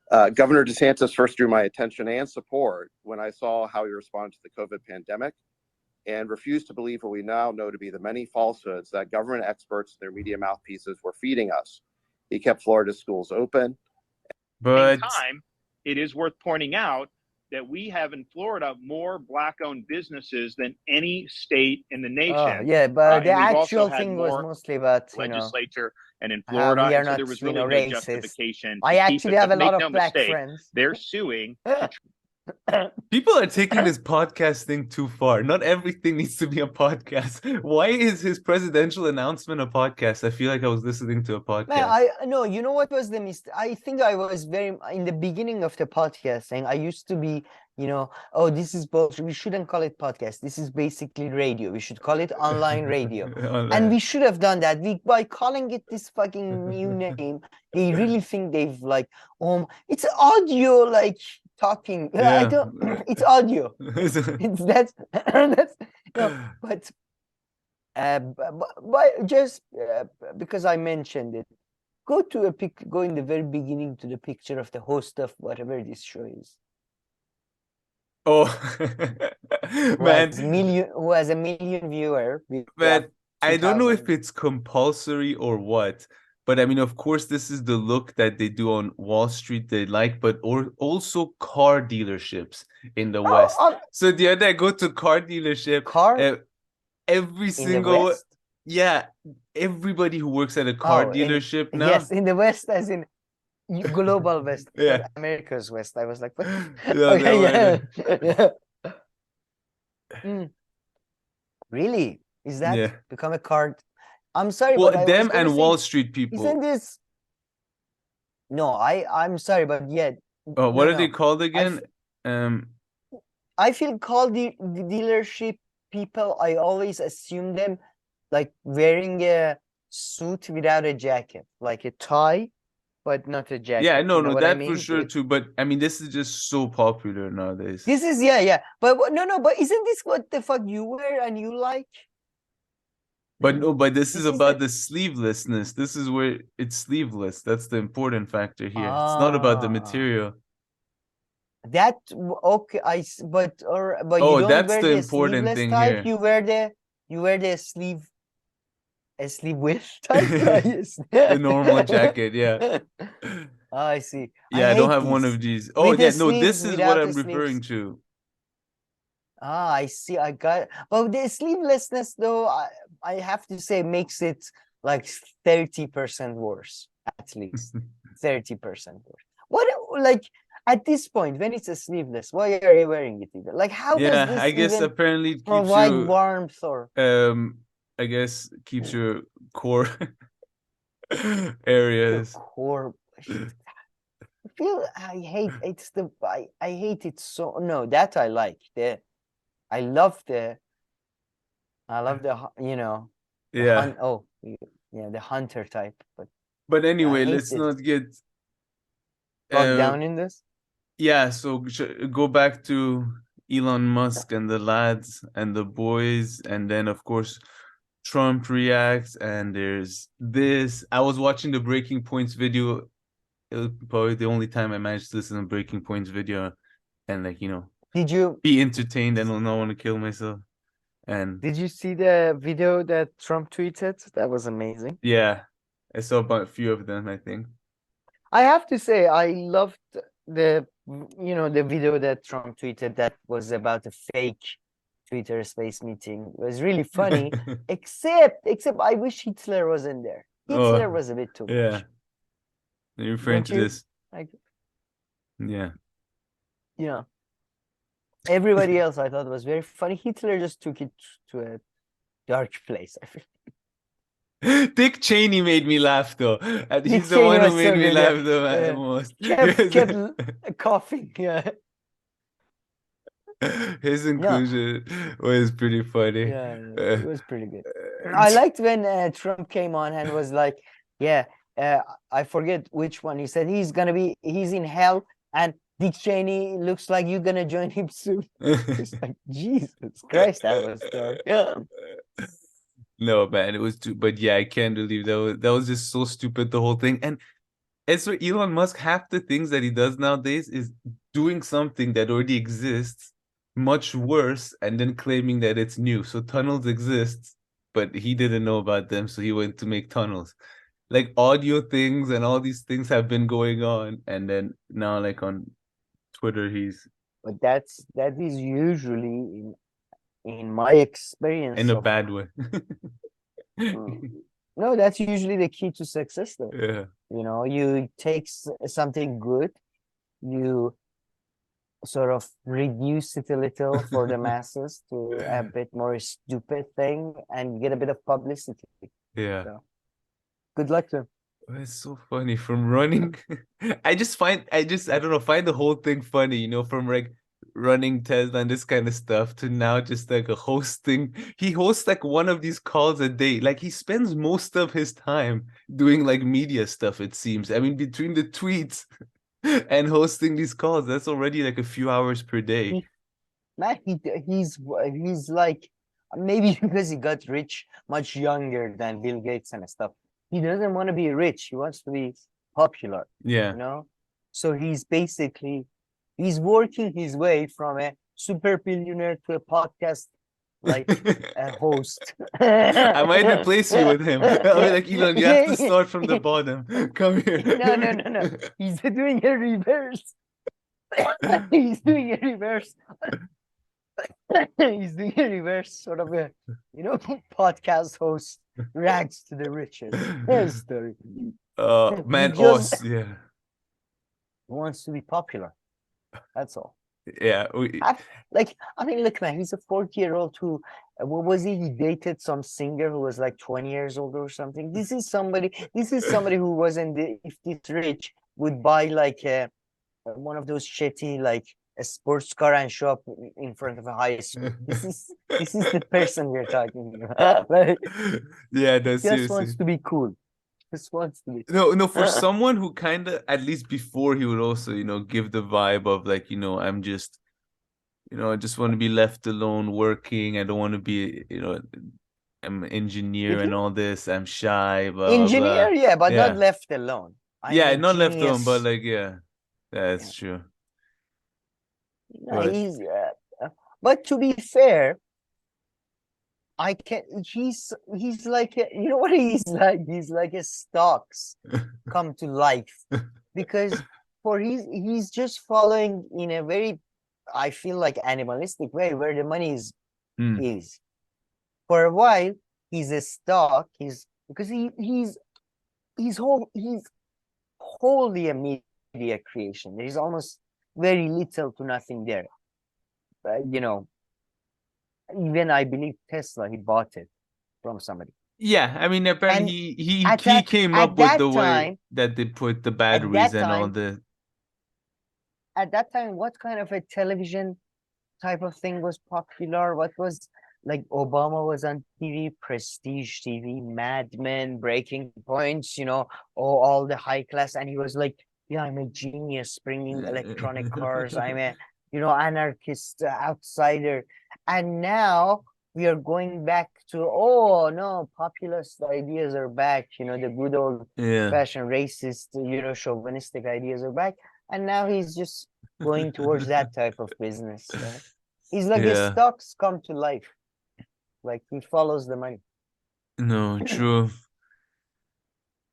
Elon. Governor DeSantis first drew my attention and support when I saw how he responded to the COVID pandemic and refused to believe what we now know to be the many falsehoods that government experts and their media mouthpieces were feeding us. He kept Florida schools open. But at the same time, it is worth pointing out that we have in Florida more Black-owned businesses than any state in the nation. Yeah, but the actual thing was mostly about legislature, and in Florida, we are not, so there was really no racist. Justification. I actually have a lot of black friends. They're suing. People are taking this podcast thing too far. Not everything needs to be a podcast. Why is his presidential announcement a podcast? I feel like I was listening to a podcast. No, you know what was the mistake? I think I was in the beginning of the podcast saying I used to be, this is bullshit. We shouldn't call it podcast. This is basically radio. We should call it online radio. And we should have done that. By calling it this fucking new name, they really think they've it's audio, like talking. I don't. It's audio. That's no, but just because I mentioned it, go in the very beginning to the picture of the host of whatever this show is. Oh, man, who has a million viewer. Man, I don't know if it's compulsory or what. But I mean, of course, this is the look that they do on Wall Street they like, but also car dealerships in the West. So the other day I go to car dealership, every single, everybody who works at a car dealership now. Yes, in the West, as in global West, America's West. I was like, what? Really? Is that Yeah. become a card? I'm sorry, Well, but I was them gonna and say, Wall Street people. isn't this? No, I'm sorry, but yeah, Oh, what no, are they no. called again? Um, I feel called the dealership people. I always assume them like wearing a suit without a jacket, like a tie, but not a jacket. yeah, no, You know no, what I that for mean? sure too. But I mean, this is just so popular nowadays. This is yeah. But no, but isn't this what the fuck you wear and you like? But no, but this is This is about the the sleevelessness. This is where it's sleeveless. That's the important factor here. It's not about the material. that okay. But you Oh, don't that's wear the the important sleeveless thing type. here. You wear the sleeve with type. Yes. The normal jacket, yeah. I see. Yeah, I don't hate have one these of these. Oh, with the yeah, no, sleeves, this is what without the I'm sleeves. referring to. I see. I got. But the sleevelessness, though, I have to say, makes it like 30% worse, at least 30% worse. What like at this point when it's a sleeveless? Why are you wearing it even? Like, how does Yeah, I this guess even apparently it keeps provide you warmth or? I guess keeps your core The areas. core. I feel I hate it's the I hate it so no that I like the I love the you know the Yeah. yeah the hunter type but But I anyway, hate let's this not get bogged uh down in this. yeah, so go back to Elon Musk and the lads and the boys, and then of course Trump reacts, and there's this. I was watching the Breaking Points video. It was probably the only time I managed to listen to Breaking Points video and like, Did you be entertained and not want to kill myself. And did you see the video that Trump tweeted? That was amazing. yeah, I saw about a few of them, I think. I have to say I loved the video that Trump tweeted that was about a fake Twitter space meeting. It was really funny, except I wish Hitler wasn't there. Hitler Oh, was a bit too yeah. much. You're referring Don't to you? this. Like, Yeah. yeah. Everybody else I thought was very funny. Hitler just took it to a dark place. I feel. Dick Cheney made me laugh though. And Dick he's the Cheney one who was made so me good. laugh the most. Kept coughing. Yeah. His No. inclusion was pretty funny. Yeah, it was pretty good. I liked when Trump came on and was like, yeah, I forget which one. He said he's in hell and Dick Cheney looks like you're gonna join him soon. It's like, Jesus Christ, that was dark. Yeah. No, man, it was too, but yeah, I can't believe that was just so stupid, the whole thing. And so Elon Musk, half the things that he does nowadays is doing something that already exists, much worse, and then claiming that it's new. So tunnels exist, but he didn't know about them, so he went to make tunnels. Like audio things and all these things have been going on, and then now like on Twitter But that is usually in my experience in a of bad way. no, that's usually the key to success though. Yeah. You know, you take something good, you sort of reduce it a little for the masses to a bit more stupid thing and get a bit of publicity. Yeah. So, good luck to him. It's so funny from running. I don't know, find the whole thing funny, from like running Tesla and this kind of stuff to now just like a hosting. He hosts like one of these calls a day. Like he spends most of his time doing like media stuff, it seems. I mean, between the tweets and hosting these calls, that's already like a few hours per day. He's like maybe because he got rich much younger than Bill Gates and stuff. He doesn't want to be rich. He wants to be popular. Yeah. So he's working his way from a super billionaire to a podcast like a host. I might replace you with him. I'll be like, Elon, you have to start from the bottom. Come here. No. He's doing a reverse. He's doing a reverse. He's doing a reverse sort of a podcast host rags to the riches story. Man, He just yeah. wants to be popular. That's all. Yeah, I mean, look, man, he's a 40-year-old who, what was he? He dated some singer who was like 20 years old or something. This is somebody who wasn't, if this rich, would buy like one of those shitty, like a sports car and show up in front of a high school. This is the person we're talking about. Like, yeah, no, just wants seriously. to be cool. Just wants to be No, for someone who kind of, at least before, he would also, give the vibe of like, I'm just, I just want to be left alone working. I don't want to be, I'm an engineer Did and he? all this. I'm shy, blah, blah, blah. Engineer, yeah, but not Yeah. left alone. I'm Yeah, a not left alone, but genius. like, yeah, that's Yeah. true. No, But he's, but to be fair, I can't. He's like you know what he's like. He's like a stocks come to life, because he's just following in a very, I feel like, animalistic way where the money is. For a while, he's a stock. Because he's wholly a media creation. There's almost very little to nothing there. Even I believe Tesla, he bought it from somebody. yeah, I mean, apparently And he came up with the way time, that they put the batteries and all the. at that time, what kind of a television type of thing was popular? What was, like, Obama was on TV, Prestige TV, Mad Men, Breaking Points, all the high class, and he was like, yeah, I'm a genius bringing electronic cars. I'm a, anarchist, outsider. And now we are going back to, oh no, populist ideas are back. The good old fashioned racist, chauvinistic ideas are back. And now he's just going towards that type of business. He's like his stocks come to life. Like, he follows the money. No, true.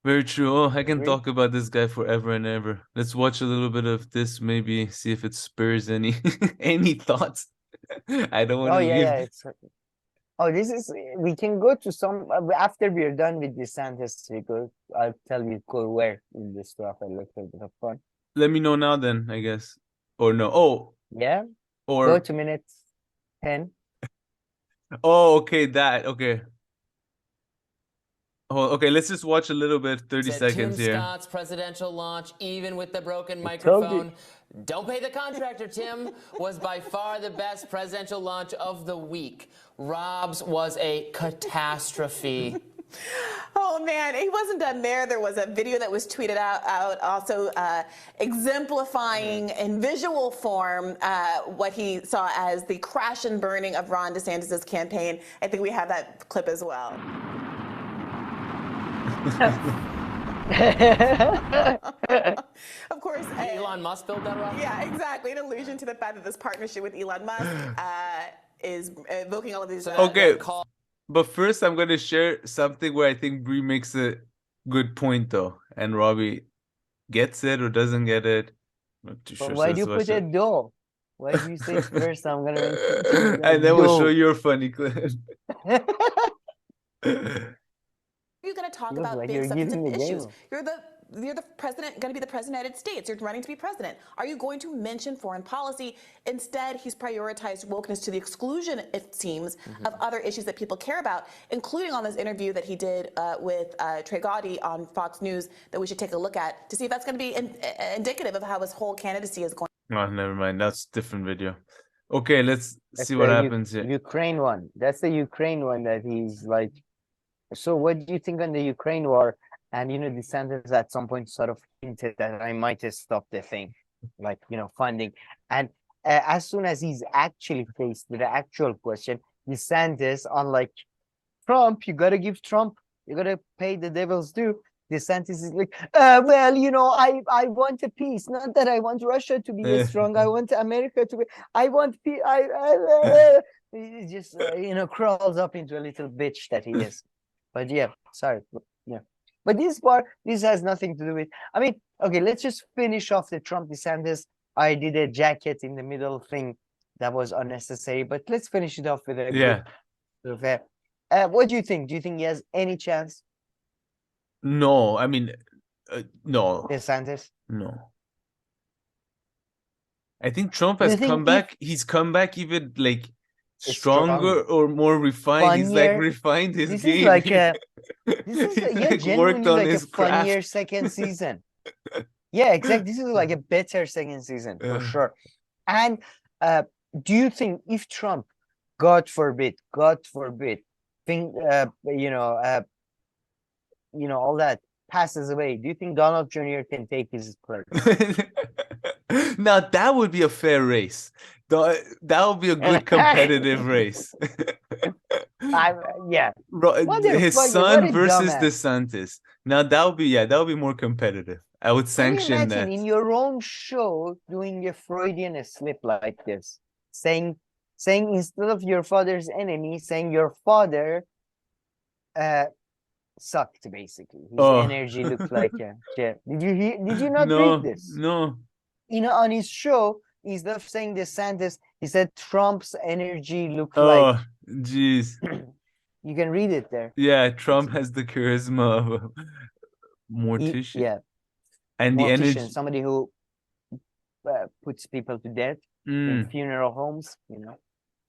Very true. Oh, I can Agree? talk about this guy forever and ever. Let's watch a little bit of this, maybe see if it spurs any any thoughts. I don't want Oh to yeah, leave. this is, we can go to some, after we're done with DeSantis, I'll tell you go where in this stuff. I looked a bit of fun. Let me know now then, I guess. Or no. Oh. Yeah. Or go to minute 10. Oh, okay, that. Okay. Oh, okay, let's just watch a little bit, 30 seconds Tim here. Scott's presidential launch, even with the broken microphone. Don't pay the contractor, Tim, was by far the best presidential launch of the week. Rob's was a catastrophe. Oh man, he wasn't done there. There was a video that was tweeted out also exemplifying in visual form what he saw as the crash and burning of Ron DeSantis' campaign. I think we have that clip as well. Of course, Elon Musk built that, Rob? Yeah, exactly. An allusion to the fact that this partnership with Elon Musk is evoking all of these. Okay. But first, I'm going to share something where I think Brie makes a good point, though. And Robbie gets it or doesn't get it. Not too sure. Why do you put a doll? Why do you say first I'm going to and then we'll show your funny clip. You're going to talk about big substantive issues. You're the president, going to be the president of the United States. You're running to be president. Are you going to mention foreign policy? Instead, he's prioritized wokeness to the exclusion, it seems, of other issues that people care about, including on this interview that he did with Trey Gowdy on Fox News that we should take a look at to see if that's going to be indicative of how his whole candidacy is going. Oh, never mind. That's a different video. Okay, let's see what happens here. Ukraine one. That's the Ukraine one that he's like. So what do you think on the Ukraine war? And, DeSantis at some point sort of hinted that I might have stopped the thing, like, funding. And as soon as he's actually faced with the actual question, DeSantis, unlike Trump, you got to give Trump, you got to pay the devil's due. DeSantis is like, well, I want a peace. Not that I want Russia to be strong. I want America to be, I want peace. He just, crawls up into a little bitch that he is. But yeah, sorry. Yeah. But this has nothing to do with, I mean, okay, let's just finish off the Trump DeSantis. I did a jacket in the middle thing that was unnecessary, but let's finish it off with a good. What do you think? Do you think he has any chance? No, I mean, no. DeSantis? No. I think Trump Do you has think come if back. He's come back even like stronger, stronger or more refined. He's like funnier. refined his This is game. like a, this is He's yeah, like worked genuinely on like a his funnier craft. second season. Yeah, exactly. This is like a better second season for sure. And do you think if Trump, God forbid, think all that passes away, do you think Donald Jr. can take his place? Now that would be a fair race. That would be a good competitive race. Yeah. His What son a versus dumbass. DeSantis. Now that would be more competitive. I would Can you sanction imagine that. in your own show doing a Freudian slip like this, saying instead of your father's enemy, saying your father sucked basically. His energy looked like a jet. Did you not read this? No. On his show, instead of saying DeSantis, he said Trump's energy looked like. Oh, jeez. You can read it there. Yeah, Trump has the charisma of a mortician. And the energy. Somebody who puts people to death in funeral homes,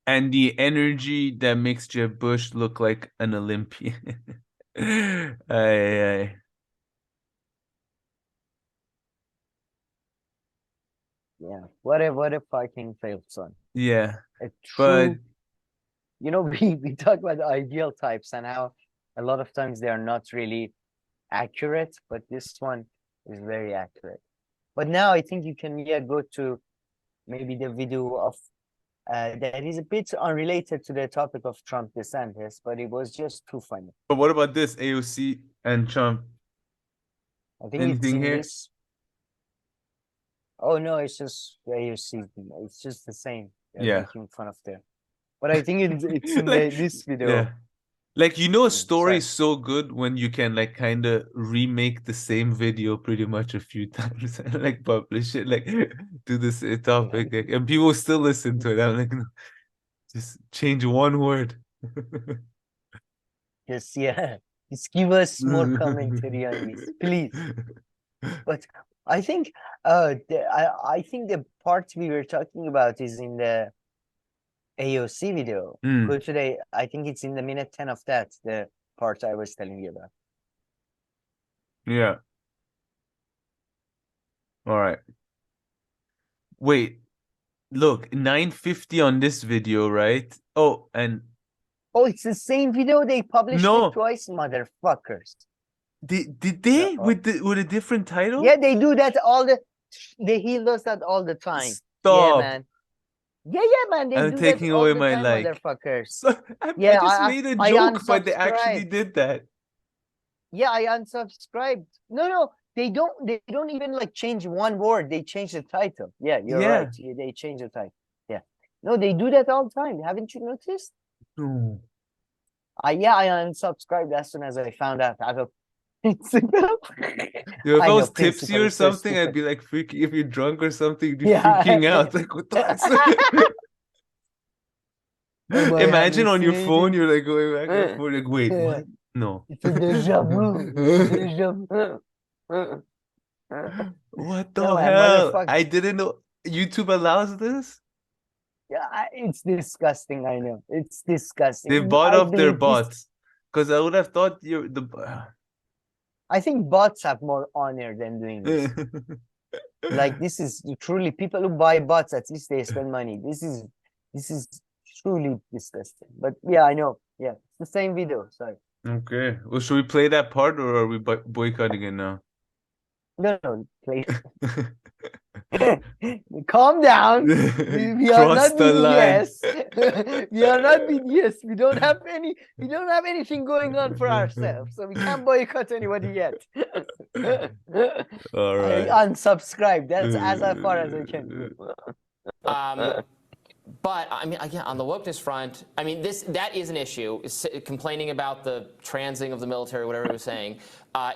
And the energy that makes Jeb Bush look like an Olympian. Aye. Yeah, what a fucking failed son. Yeah, but we talk about the ideal types and how a lot of times they are not really accurate, but this one is very accurate. But now I think you can go to maybe the video of that is a bit unrelated to the topic of Trump DeSantis, but it was just too funny. But what about this AOC and Trump? I think anything here? This. Oh no, it's just AOC. It's just the same. They're making fun of them. But I think it's in this video. Yeah. Like, a story is so good when you can like kind of remake the same video pretty much a few times and like publish it, like do this topic, and people still listen to it. I'm like, no, just change one word. Just give us more commentary on this, please. But I think I think the part we were talking about is in the AOC video. Go today. I think it's in the minute 10 of that, the part I was telling you about. Yeah. All right. Wait. Look, 950 on this video, right? Oh, it's the same video. They published it twice, motherfuckers. Did they with a different title? Yeah, they do that he does that all the time. Stop. Yeah, man. Yeah, man. They I'm do taking that all away the my time, like. motherfuckers. So, I just made a joke, but they actually did that. Yeah, I unsubscribed. No, they don't even like change one word. They change the title. Yeah, you're right. They change the title. Yeah. No, they do that all the time. Haven't you noticed? No. I unsubscribed as soon as I found out. If I was tipsy or something, I'd be like freaking. If you're drunk or something, you'd be freaking out. Like, what the Imagine on your phone, you're like going back and forth. Like, wait, what? No. It's a deja vu. What the hell? I didn't know YouTube allows this. Yeah, it's disgusting. I know it's disgusting. They bought up their bots, because I would have thought I think bots have more honor than doing this. Like, this is truly people who buy bots. At least they spend money. This is truly disgusting. But yeah, I know. Yeah, it's the same video. Sorry. Okay. Well, should we play that part, or are we boycotting it now? No, play. Calm down. We are not BDS. We are not BDS. We don't have anything going on for ourselves, so we can't boycott anybody yet. All right. I unsubscribe. That's as far as I can go. But I mean, again, on the wokeness front, I mean, that is an issue. Complaining about the transing of the military, whatever he was saying,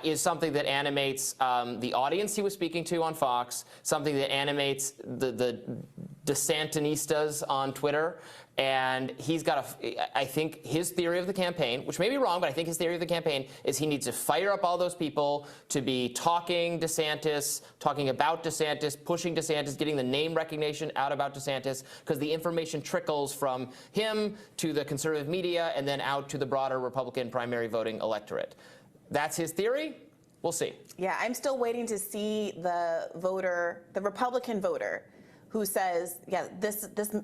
is something that animates the audience he was speaking to on Fox, something that animates the DeSantinistas on Twitter, and he's got I think his theory of the campaign, which may be wrong, but I think his theory of the campaign is he needs to fire up all those people to be talking DeSantis, talking about DeSantis, pushing DeSantis, getting the name recognition out about DeSantis, because the information trickles from him to the conservative media and then out to the broader Republican primary voting electorate. That's his theory. We'll see. Yeah, I'm still waiting to see the voter, the Republican voter, who says, yeah,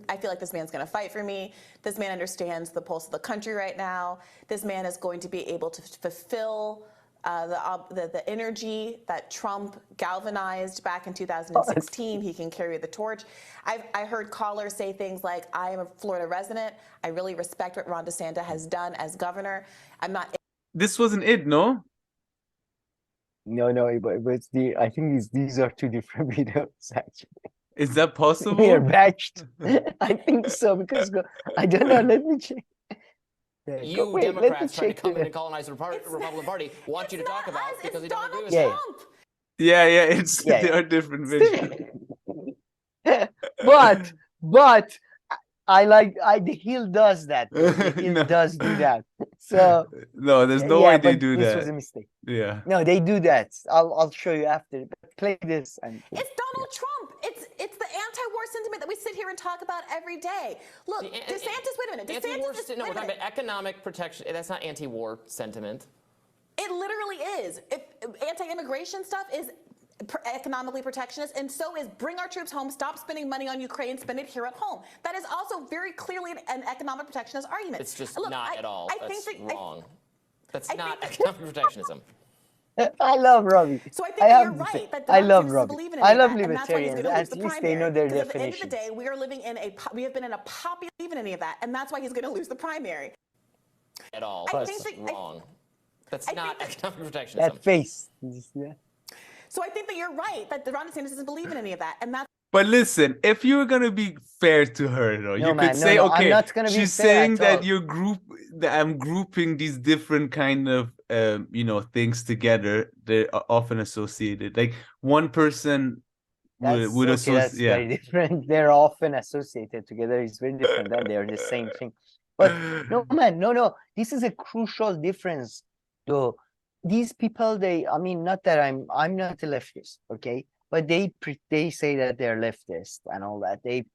I feel like this man's going to fight for me. This man understands the pulse of the country right now. This man is going to be able to fulfill the energy that Trump galvanized back in 2016. He can carry the torch. I heard callers say things like, I am a Florida resident. I really respect what Ron DeSantis has done as governor. I'm not. This wasn't it, no? No, but it's I think these are two different videos, actually. Is that possible? We are batched. I think so, because I don't know. Let me check. You Democrats trying to come in and colonize the Republican Party want you to talk about because you don't agree with Trump. Yeah, they are different videos. but Hill does that. Hill does do that. So no, there's no way they do that. This was a mistake. Yeah. No, they do that. I'll show you after. But play this. It's Donald Trump. It's the anti-war sentiment that we sit here and talk about every day. Look, DeSantis. Wait a minute. DeSantis. No, we're talking about economic protection. That's not anti-war sentiment. It literally is. If anti-immigration stuff is economically protectionist, and so is bring our troops home, stop spending money on Ukraine, spend it here at home. That is also very clearly an economic protectionist argument. It's just not at all. That's wrong. That's not economic protectionism. I love Robbie. So I think you're right. That I love Robbie. Believe in I love that, libertarians. At least they know their definition. At the end of the day, we have been in a popular believe in any of that, and that's why he's going to lose the primary. At all. That's wrong. That's not economic protectionism. That face. So I think that you're right that Ron DeSantis doesn't believe in any of that, and that's. But listen, if you were gonna be fair to her, though, you could say, okay, I'm not gonna be she's fair saying at that that I'm grouping these different kind of things together. They're often associated. Like one person would associate. That's very different. They're often associated together. It's very different than they're the same thing. But no. This is a crucial difference, though. These people, not that I'm not a leftist, okay? But they say that they're leftist and all that. We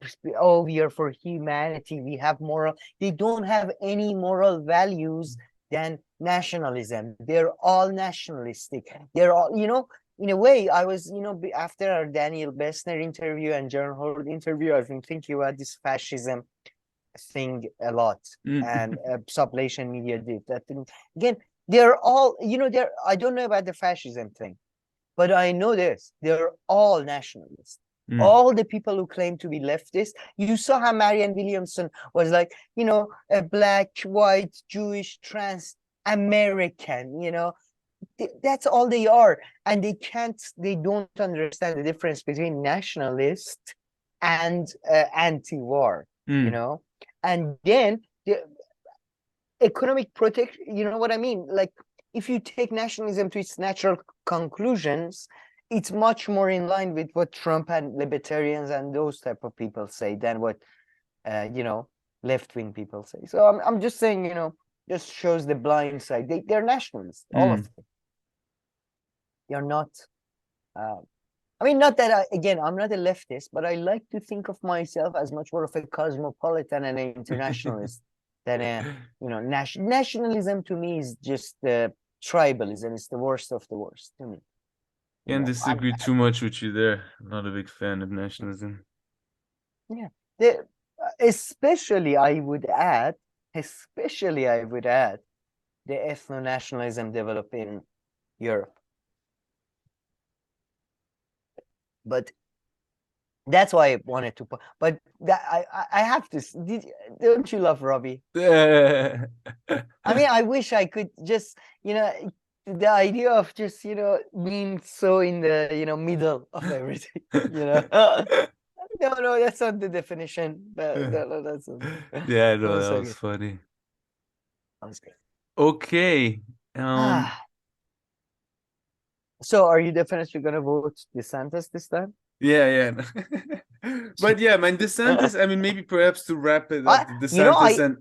are for humanity. We have moral. They don't have any moral values than nationalism. They're all nationalistic. They're all, in a way, I was, after our Daniel Bessner interview and John Howard interview, I've been thinking about this fascism thing a lot. And Sublation Media did that. Again, they're all, I don't know about the fascism thing, but I know this. They're all nationalists. All the people who claim to be leftist. You saw how Marianne Williamson was like, a black, white, Jewish, trans American, that's all they are. And they don't understand the difference between nationalist and anti-war, and then the economic protection, you know what I mean? Like, if you take nationalism to its natural conclusions, it's much more in line with what Trump and libertarians and those type of people say than what, left-wing people say. So I'm just saying, just shows the blind side. They're nationalists, all of them. They're not. Not that I'm not a leftist, but I like to think of myself as much more of a cosmopolitan and an internationalist. That nationalism to me is just tribalism. It's the worst of the worst to me. Can't disagree too much with you there. I'm not a big fan of nationalism. Yeah, especially I would add, the ethno-nationalism developed in Europe. But that's why I wanted to put. But I have to. Don't you love Robbie? I wish I could just, the idea of just, being so in the, middle of everything, No, that's not the definition. That's not. Yeah, no, that was funny. That was great. Okay. So are you definitely gonna vote DeSantis this time? Yeah. But yeah, man, DeSantis, I mean, maybe perhaps to wrap it up, the you know, DeSantis and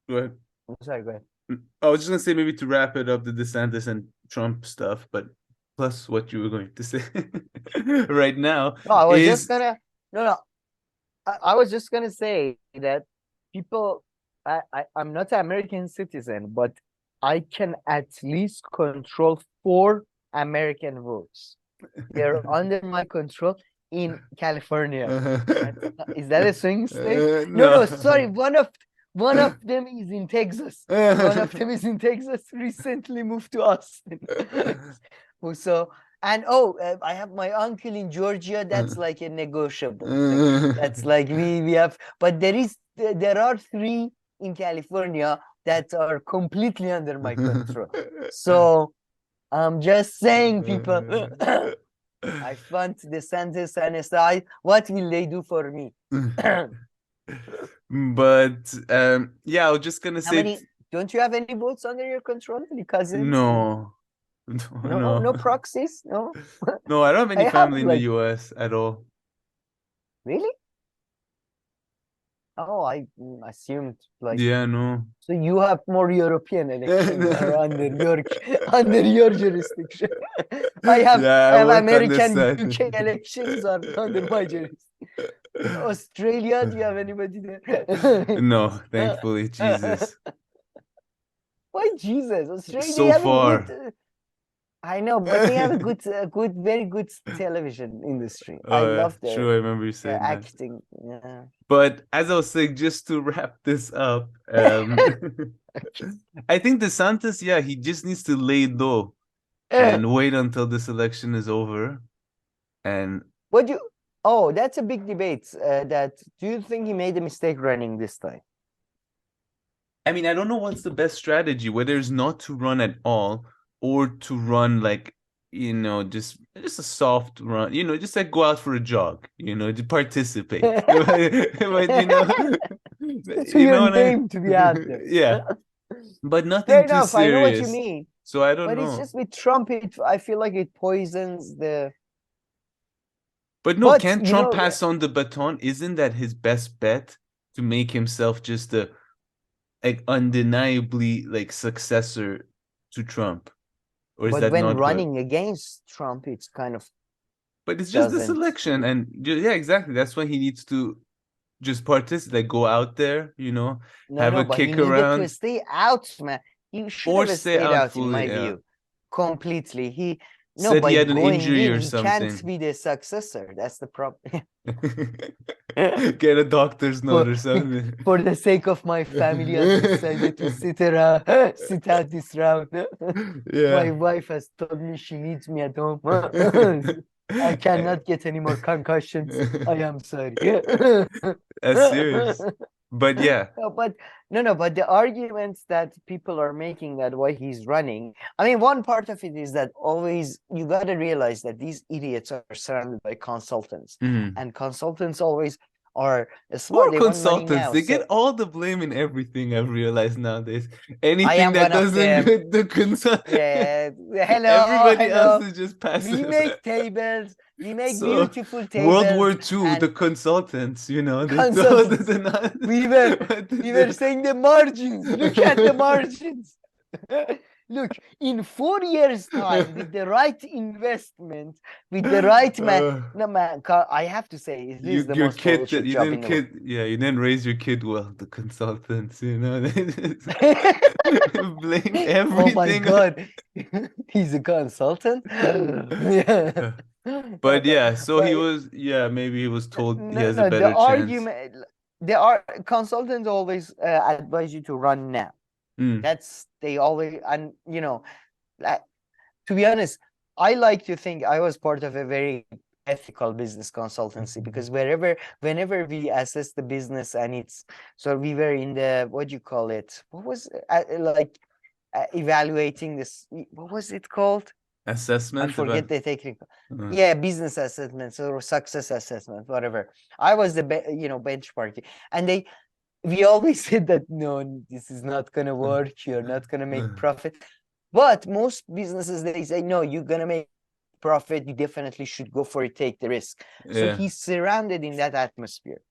go ahead. I'm sorry, go ahead. I was just gonna say maybe to wrap it up, the DeSantis and Trump stuff, but plus what you were going to say right now No, I was is just gonna I was just gonna say that people I'm not an American citizen, but I can at least control 4 American votes. They're under my control in California. Is that a swing state? No, sorry. One of them is in Texas. One of them is in Texas. Recently moved to Austin. So, and I have my uncle in Georgia. That's like a negotiable thing. That's like we have, but there are 3 in California that are completely under my control. So I'm just saying, people, I fund DeSantis and SI. What will they do for me? But yeah, I was just gonna say, don't you have any votes under your control? Because no, no proxies, no. No, I don't have any family in the US at all. Really? Oh, I assumed like. Yeah, no. So you have more European elections under your jurisdiction. I have American UK elections are under my jurisdiction. Australia, do you have anybody there? No, thankfully, Jesus. Why Jesus? Australia so far. I know, but they have a very good television industry. I love their, sure, I remember you saying that. Acting. Yeah. But as I was saying, just to wrap this up, I think DeSantis, yeah, he just needs to lay low and wait until this election is over. And that's a big debate. Do you think he made a mistake running this time? I mean, I don't know what's the best strategy, whether it's not to run at all or to run like, just a soft run, just like go out for a jog, to participate. But that's your name to be out there. Yeah. But nothing too serious. I know what you mean. So I don't know. But it's just with Trump, I feel like it poisons the. But no, can't Trump pass on the baton? Isn't that his best bet to make himself just a undeniably successor to Trump? Or is that when not running good? against Trump, it's kind of. But it's just this election, and yeah, exactly. That's why he needs to just participate, go out there, have a kick around. He needed to stay out, man. He should have stayed out fully, in my view, completely. He had an injury or something. He can't be the successor. That's the problem. Get a doctor's note or something. For the sake of my family, I decided to sit out this round. Yeah. My wife has told me she needs me at home. I cannot get any more concussions. I am sorry. That's serious. But yeah. But the arguments that people are making that why he's running, I mean, one part of it is that always you got to realize that these idiots are surrounded by consultants, and consultants always are smart. Poor consultants, they get all the blame in everything. I've realized nowadays. Anything that doesn't get the consultant. Yeah, Everybody else is just passive. We make tables. We make beautiful tables. World War II, the consultants, we were saying the margins. Look at the margins. Look, in 4 years' time, with the right investment, with the right man. No, man, I have to say, this is the most bullshit job in the world. Yeah, you didn't raise your kid well, the consultants, they just blame everything. Oh my God. He's a consultant? Yeah. But yeah, so maybe he was told he has a better chance. Consultants always advise you to run now. They always, and to be honest, I like to think I was part of a very ethical business consultancy, because whenever we assess the business and we were in the, what do you call it? What was evaluating this? What was it called? Assessment. I forget the technical. Yeah, business assessments or success assessment, whatever. I was the benchmarking, and we always said that no, this is not gonna work. You're not gonna make profit. But most businesses, they say no, you're gonna make profit, you definitely should go for it, take the risk. So Yeah. he's surrounded in that atmosphere.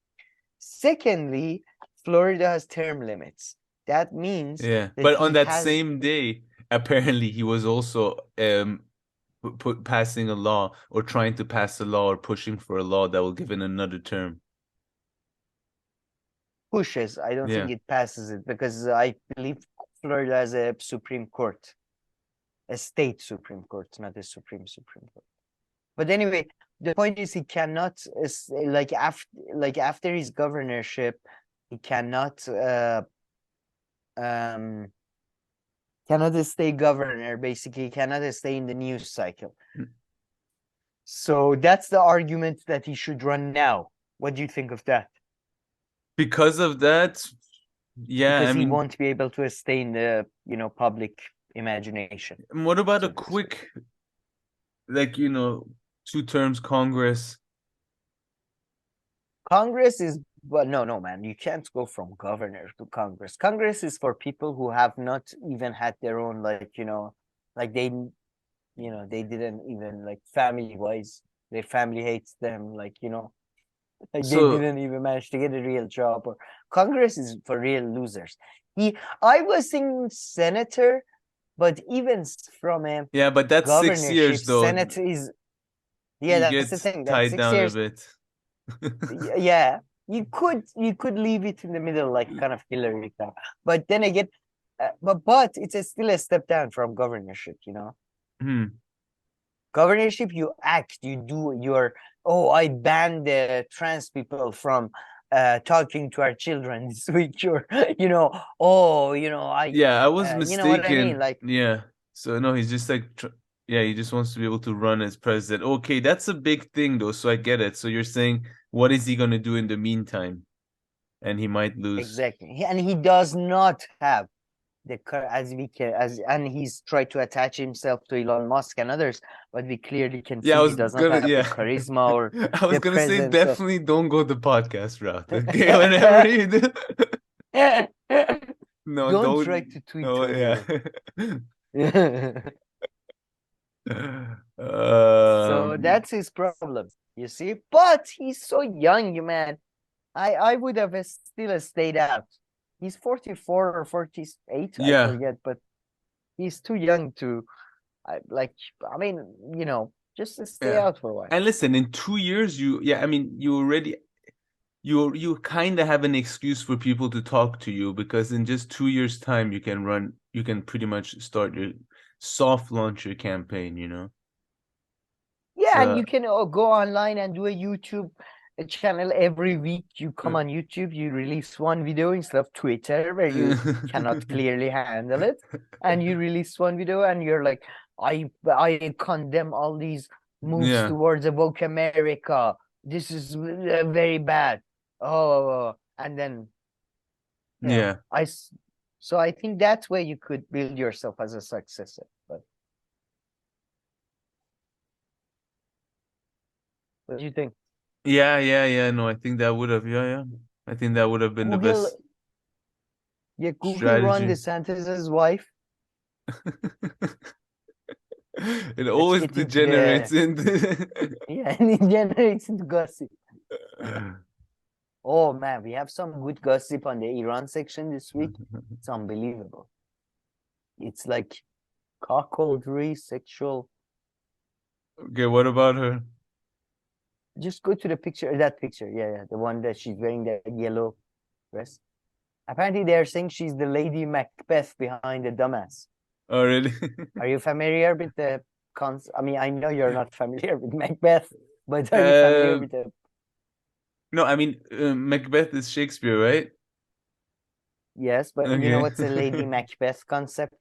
Secondly, Florida has term limits. That means Yeah. that But on he that has same day, apparently he was also passing a law or trying to pass a law or pushing for a law that will give it another term. pushes. I don't think Yeah. it passes it because I believe Florida has a Supreme Court, a state Supreme Court, not a Supreme Court. But anyway, the point is he cannot like after his governorship, he cannot stay governor. Basically, he cannot stay in the news cycle. So that's the argument that he should run now. What do you think of that? Because of that, yeah, Because I he mean, won't be able to stay in the public imagination. what about so a to speak. quick, like, 2 terms Congress? Congress is, well, no, man, you can't go from governor to Congress. Congress is for people who have not even had their own, like they didn't even, like, family wise, their family hates them, like they So didn't even manage to get a real job. Or Congress is for real losers. I was thinking senator, but even from a yeah, but that's 6 governorship, years though. Senate is, He that's the gets thing. That's tied 6 down a years. bit. Yeah, you could leave it in the middle, like kind of Hillary, but then again, but it's still a step down from governorship. Governorship, you act, you do your, I banned the trans people from talking to our children this week, or I Yeah, I was you know what I mean, mistaken. like, Yeah. So no, he's just like, yeah, he just wants to be able to run as president. Okay, that's a big thing though, so I get it. So you're saying, what is he gonna do in the meantime? And he might lose. exactly, and he does not have and he's tried to attach himself to Elon Musk and others, but we clearly can see he does not have the charisma or I was the gonna say presence definitely don't go the podcast route. Okay, whenever you do. No, don't try to tweet no, Twitter. yeah. So that's his problem, you see. But he's so young, you man. I would have still stayed out. He's 44 or 48, I Yeah. forget, but he's too young to, just to stay out for a while. And listen, in 2 years, you already, you kind of have an excuse for people to talk to you, because in just 2 years' time, you can pretty much start your soft launch your campaign, Yeah, and you can go online and do a YouTube channel every week. You come on YouTube, you release one video instead of Twitter, where you cannot clearly handle it, and you release one video and you're like, I condemn all these moves towards a woke America. This is very bad. And then so I think that's where you could build yourself as a successor. But what do you think? Yeah. No, I think that would have, I think that would have been the best. Yeah, Google run DeSantis' wife. It always degenerates into yeah, and it generates into gossip. Oh man, we have some good gossip on the Iran section this week. It's unbelievable. It's like cuckoldry, sexual. Okay, what about her? Just go to the picture, that picture. Yeah, the one that she's wearing the yellow dress. Apparently, they're saying she's the Lady Macbeth behind the dumbass. Oh, really? Are you familiar with the I mean, I know you're not familiar with Macbeth, but are you familiar with the... No, I mean, Macbeth is Shakespeare, right? Yes, but you know what's a Lady Macbeth concept?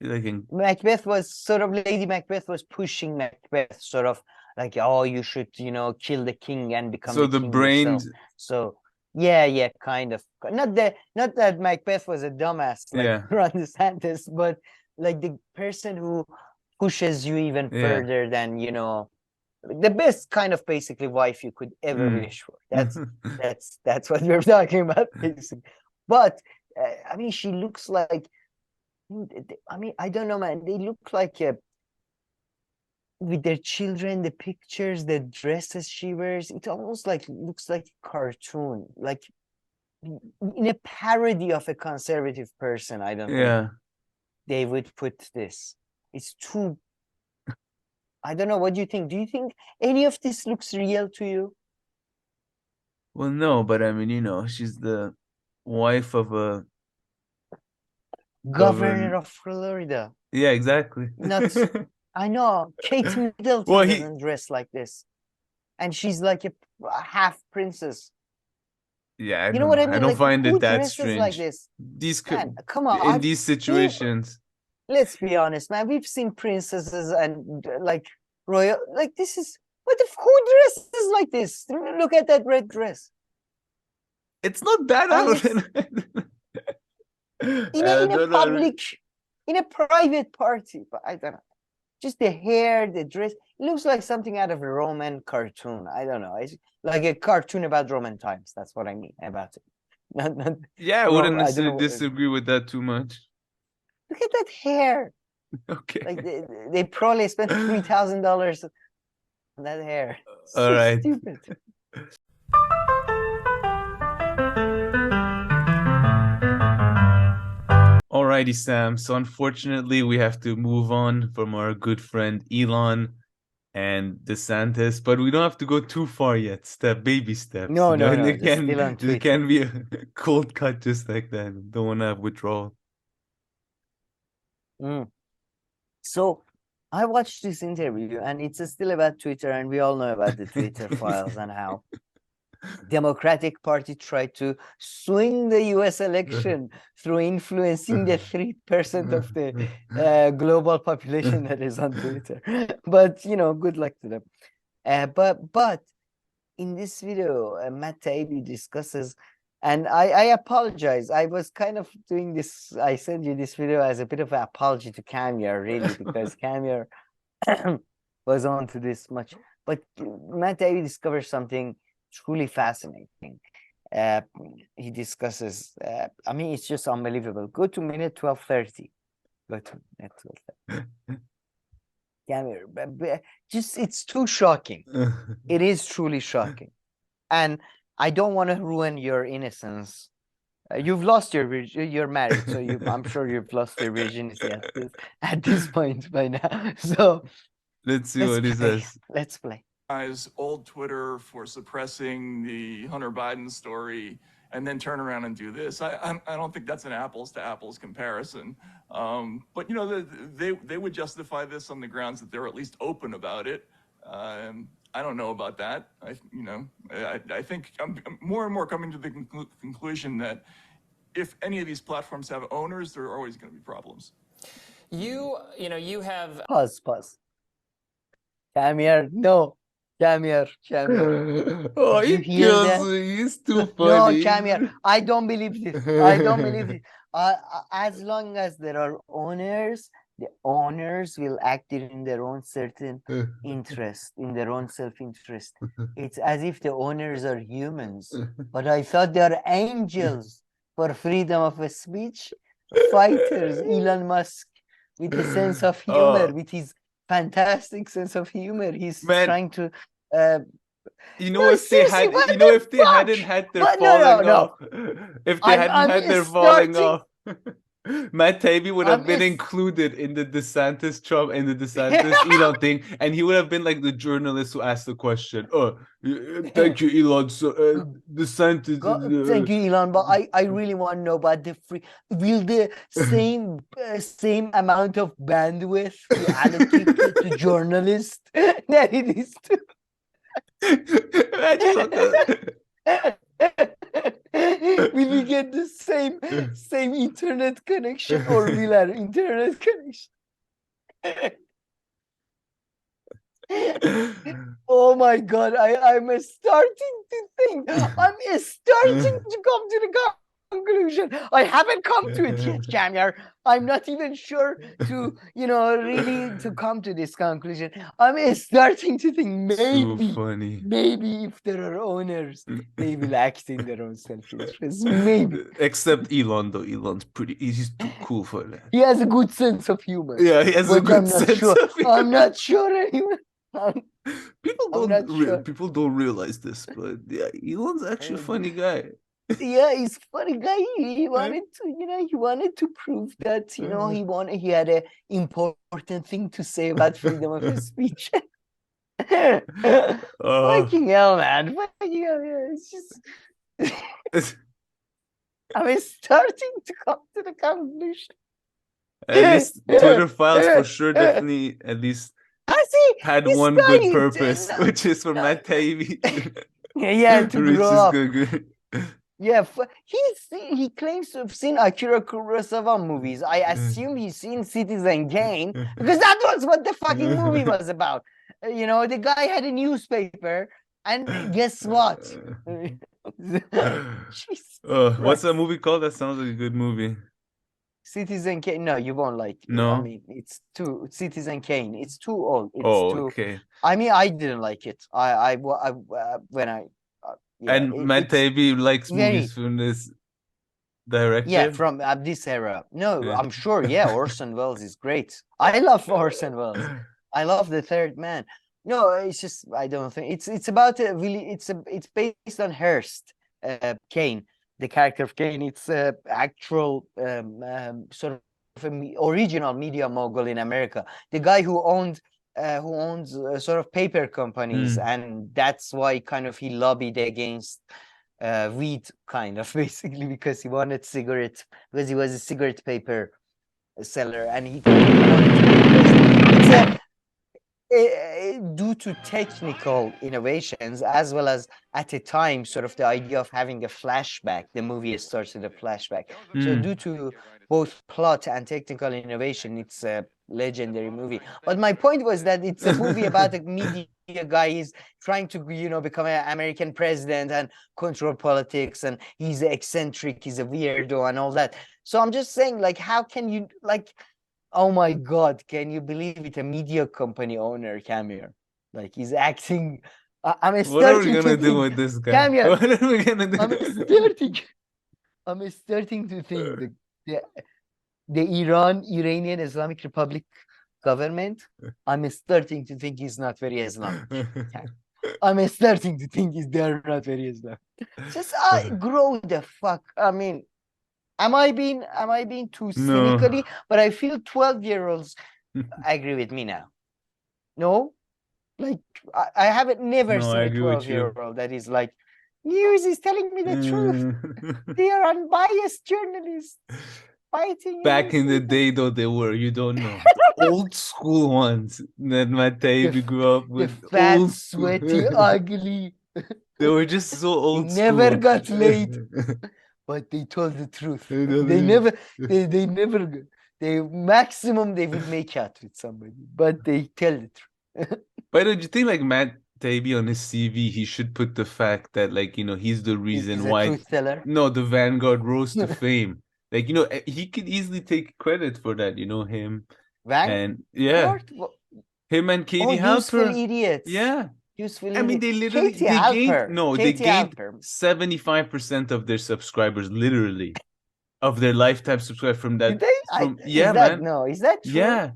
Macbeth was sort of, Lady Macbeth was pushing Macbeth, sort of like, you should, kill the king and become the king yourself. So yeah, kind of. Not that Macbeth was a dumbass like Ron DeSantis, but like the person who pushes you even further than, the best kind of basically wife you could ever wish for. That's what we're talking about, basically. But I mean, she looks like, I mean, I don't know, man. They look like with their children, the pictures, the dresses she wears, it almost like looks like a cartoon, like in a parody of a conservative person. I don't think they would put this. It's too, I don't know. What do you think? Do you think any of this looks real to you? Well, no, but I mean, you know, she's the wife of a governor of Florida. Yeah, exactly. Not, I know. Kate Middleton doesn't dress like this, and she's like a half princess. Yeah, you know what I mean? I don't find it that strange. Like this? Man, come on. In these situations. Let's be honest, man. We've seen princesses and like royal. Like this is what if who dresses like this? Look at that red dress. It's not that in a public, in a private party, but I don't know. Just the hair, the dress. It looks like something out of a Roman cartoon. I don't know. It's like a cartoon about Roman times. That's what I mean about it. Not yeah, I wouldn't necessarily disagree with that too much. Look at that hair. Okay. Like they probably spent $3,000 on that hair. All right. Stupid. Alrighty, Sam. So unfortunately, we have to move on from our good friend Elon and DeSantis, but we don't have to go too far yet. Baby steps. No. It can't be a cold cut just like that. Don't want to have withdrawal. So I watched this interview, and it's still about Twitter, and we all know about the Twitter files and how Democratic Party tried to swing the US election through influencing the 3% of the global population that is on Twitter. But, you know, good luck to them. But in this video, Matt Taibbi discusses, and I apologize. I was kind of doing this. I sent you this video as a bit of an apology to Camille, really, because Camille was on to this much. But Matt Taibbi discovers something truly fascinating. He discusses, I mean, it's just unbelievable. Go to minute 12:30. Go to minute 12:30. Camille, just, it's too shocking. It is truly shocking. And I don't want to ruin your innocence. You've lost you're married, so I'm sure you've lost your virginity at this point by now. So let's see what he says. Let's play. Old Twitter for suppressing the Hunter Biden story and then turn around and do this. I don't think that's an apples to apples comparison. But you know, they would justify this on the grounds that they're at least open about it. I don't know about that. I think I'm more and more coming to the conclusion that if any of these platforms have owners, there are always going to be problems. You have pause. Camille, no. Camille. Oh, he kills me. He's too funny. No, Camille, I don't believe this. I don't believe this. As long as there are owners, the owners will act in their own certain interest, in their own self-interest. It's as if the owners are humans. But I thought they are angels for freedom of speech, fighters. Elon Musk, with a sense of humor, with his fantastic sense of humor, he's trying to if they hadn't had their falling off, if they hadn't had their falling off, Matt Taibbi would have been included in the DeSantis Trump and the DeSantis Elon thing, and he would have been like the journalist who asked the question. Thank you, Elon. DeSantis. Thank you, Elon. But I really want to know about will the same amount of bandwidth be allocated to journalists that it is to. Will we get the same internet connection, or will our internet connection? Oh my God, I'm starting to think. I'm starting to come to the conclusion. I haven't come to it yet, Camille. I'm not even sure to, really to come to this conclusion. I'm starting to think So funny. maybe if there are owners, they will act in their own self-interest. Maybe. Except Elon, though. Elon's he's too cool for that. He has a good sense of humor. Yeah, he has a good sense of humor. I'm not sure anyone. People don't realize this, but yeah, Elon's actually a funny guy. Yeah, he's a funny guy. He wanted to, he wanted to prove that, he had an important thing to say about freedom of speech. Fucking hell, man. Fucking hell, yeah. It's just I'm starting to come to the conclusion. At least Twitter files for sure definitely at least had one good purpose, which is for Matt Taibbi. Yeah, to grow up. Good. Yeah, he claims to have seen Akira Kurosawa movies. I assume he's seen Citizen Kane because that was what the fucking movie was about. The guy had a newspaper, and guess what? What's that movie called? That sounds like a good movie. Citizen Kane. No, you won't like it. No, I mean it's too Citizen Kane. It's too old. It's okay. I mean, I didn't like it. Matt Taibbi likes movies from this director. Yeah, from this era. No, yeah. I'm sure. Yeah, Orson Welles is great. I love Orson Welles. I love The Third Man. No, it's just I don't think it's about it's based on Hearst Kane, the character of Kane. It's actual sort of original media mogul in America. The guy who owns sort of paper companies, and that's why kind of he lobbied against weed, kind of basically because he wanted cigarettes, because he was a cigarette paper seller, and he wanted to due to technical innovations, as well as at the time sort of the idea of having a flashback. The movie starts with a flashback. So due to both plot and technical innovation, it's a legendary movie. But my point was that it's a movie about a media guy. He's trying to become an American president and control politics, and he's eccentric, he's a weirdo and all that. So I'm just saying, like, how can you, like, oh my God, can you believe it? A media company owner, Camille. Like, he's acting. What are we gonna do with this guy? Camille, what are we gonna do? I'm starting to think the Iranian Islamic Republic government, I'm starting to think he's not very Islamic. I'm starting to think they're not very Islamic. Just grow the fuck. I mean, am I being too cynically? But I feel 12-year-olds agree with me now. No, like I haven't never seen a 12-year-old that is like, news is telling me the truth. They are unbiased journalists fighting. Back in the day, though, they were, you don't know, old school ones that Matt Taibbi grew up with. The fat, sweaty, ugly. They were just so old school. Never got laid. But they told the truth. They never maximum they would make out with somebody, but they tell the truth. But don't you think, like, Matt Taibbi on his CV, he should put the fact that, like, he's the reason why the Vanguard rose to fame. Like, he could easily take credit for that, him. And him and Katie Halper. Useful idiots. Yeah. Useful I mean, they literally gained 75% of their subscribers, literally, of their lifetime subscribers from that. Man. No, is that true? Yeah,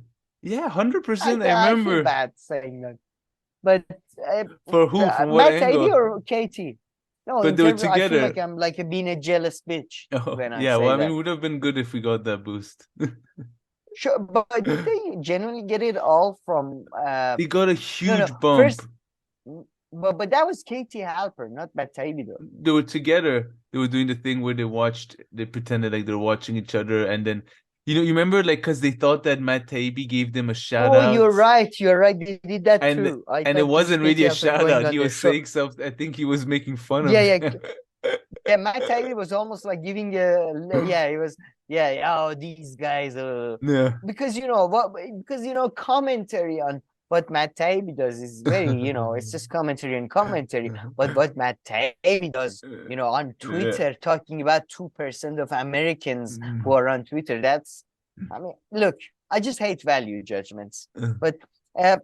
100%. I remember. I feel bad saying that, but for who? From what Matt angle? Taibbi or Katie? No, but they were together. I feel like I'm like being a jealous bitch when I say I mean, that. it would have been good if we got that boost. Sure, but did they genuinely get it all from? They got a huge bump. First, but that was Katie Halper, not Matt Taibbi, though. They were together. They were doing the thing where they pretended like they're watching each other, and then you remember, like, because they thought that Matt Taibbi gave them a shout out. Oh, you're right. They did that too. And it wasn't really a shout out. He was saying something. I think he was making fun of. Yeah. Matt Taibbi was almost like giving he was. Oh, these guys. Yeah. Because commentary on what Matt Taibbi does is very, it's just commentary and commentary. But what Matt Taibbi does, on Twitter, talking about 2% of Americans who are on Twitter, look, I just hate value judgments. But you're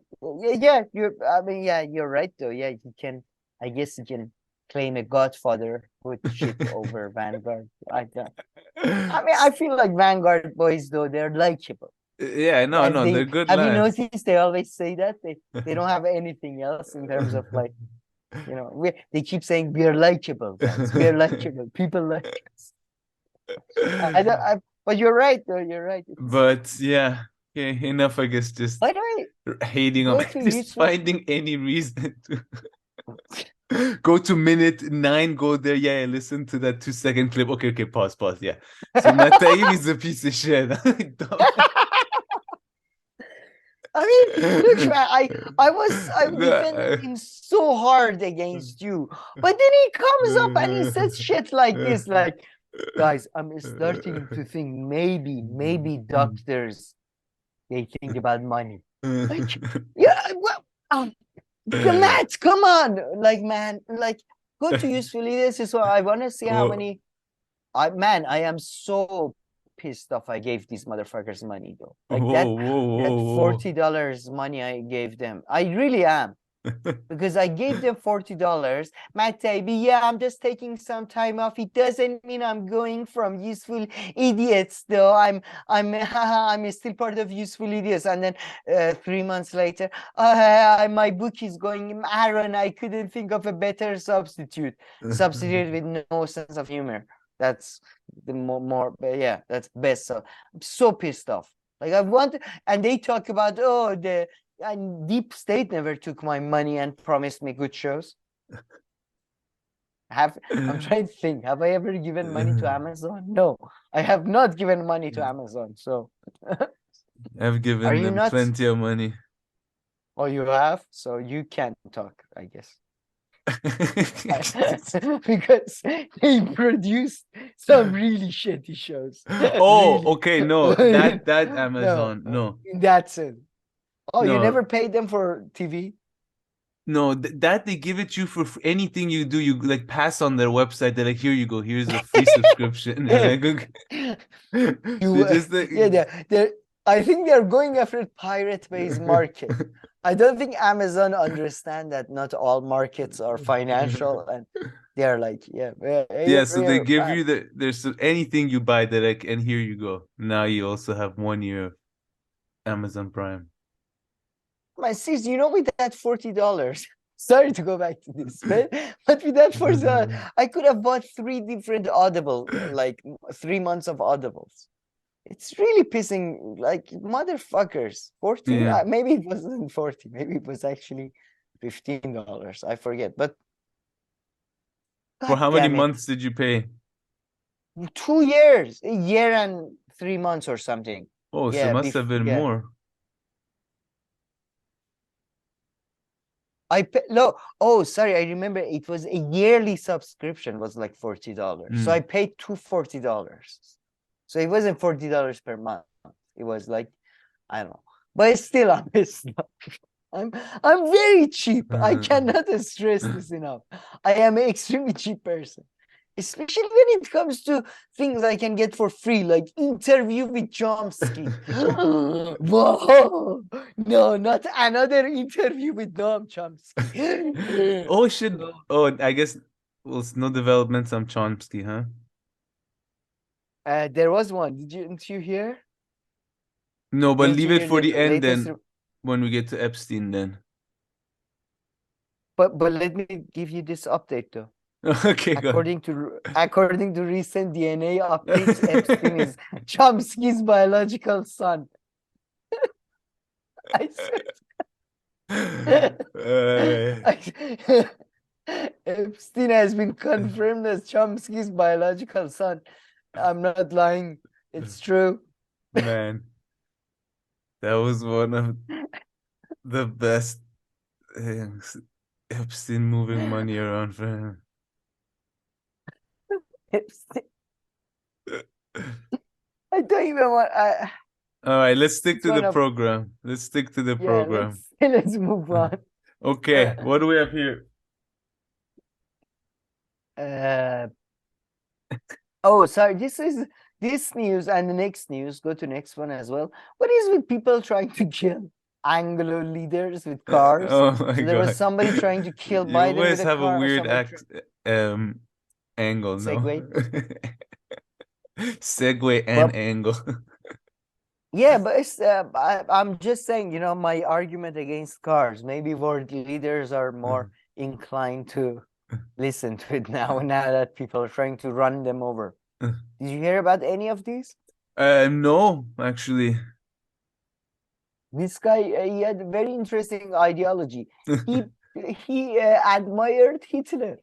right though. Yeah, I guess he can claim a Godfather with shit over Vanguard. I feel like Vanguard boys though, they're likable. Yeah, no, they're good Have lads. you noticed they always say that? They don't have anything else in terms of like, they keep saying we are likable, guys. We are likable. People like us. But you're right though, you're right. But yeah, okay, enough, I guess, just hating on just finding any reason to go to minute 9, go there, listen to that 2-second clip. Okay, pause, yeah. So Matt Taibbi is a piece of shit. I mean, look, I was defending him so hard against you, but then he comes up and he says shit like this, like, guys, I'm starting to think maybe doctors, they think about money. Like, Matt, come on, like, man, like, go to useful idiots. So I want to see how many. I am so pissed off. I gave these motherfuckers money though. Like that $40 money I gave them. I really am. Because I gave them $40. Matt Taibbi, I'm just taking some time off. It doesn't mean I'm going from useful idiots though. I'm still part of useful idiots. And then 3 months later, my book is going, Aaron, I couldn't think of a better substitute with no sense of humor. That's the that's best. So I'm so pissed off. Like and they talk about, and Deep State never took my money and promised me good shows. I'm trying to think. Have I ever given money to Amazon? No, I have not given money to Amazon. So I've given them plenty of money. Oh, you have? So you can't talk, I guess. Because they produced some really shitty shows. Okay, no, that Amazon, no. In that sense. Oh, no. You never paid them for TV? No, that they give it you for anything you do. You like pass on their website. They're like, here you go. Here's a free subscription. Like, I think they're going after pirate-based market. I don't think Amazon understand that not all markets are financial, and they're like, so they give you there's anything you buy, they're like, and here you go. Now you also have 1 year of Amazon Prime. My sis, with that $40, sorry to go back to this, but with that $40, I could have bought 3 different Audible, like 3 months of Audibles. It's really pissing, like, motherfuckers. 40, maybe it wasn't 40, maybe it was actually $15. I forget, but for how many months did you pay? 2 years, a year and 3 months or something. Oh, so it must have been more. Sorry, I remember it was a yearly subscription, was like $40. So I paid $40. So it wasn't $40 per month. It was like, I don't know. But still, I'm very cheap. I cannot stress this enough. I am an extremely cheap person. Especially when it comes to things I can get for free, like interview with Chomsky. Whoa! No, not another interview with Noam Chomsky. I guess no developments on Chomsky, huh? There was one. Didn't you hear? No, but leave it for the end then, when we get to Epstein then. But let me give you this update though. Okay, according to recent DNA updates, Epstein is Chomsky's biological son. I said. Epstein has been confirmed as Chomsky's biological son. I'm not lying. It's true. Man, that was one of the best things. Epstein moving money around for him. I don't even want. All right, let's stick It's to one the of program. Let's stick to the yeah. program. Let's move on. Okay, what do we have here? Oh, sorry. This news and the next news. Go to next one as well. What is with people trying to kill Anglo leaders with cars? Oh my So there was God. somebody trying to kill You Biden always with a have a car. weird Somebody angle, no? segue. Segue and But angle. yeah, but it's I'm just saying, you know, my argument against cars. Maybe world leaders are more inclined to listen to it now that people are trying to run them over. Did you hear about any of these? No, actually. This guy, he had a very interesting ideology. He admired Hitler,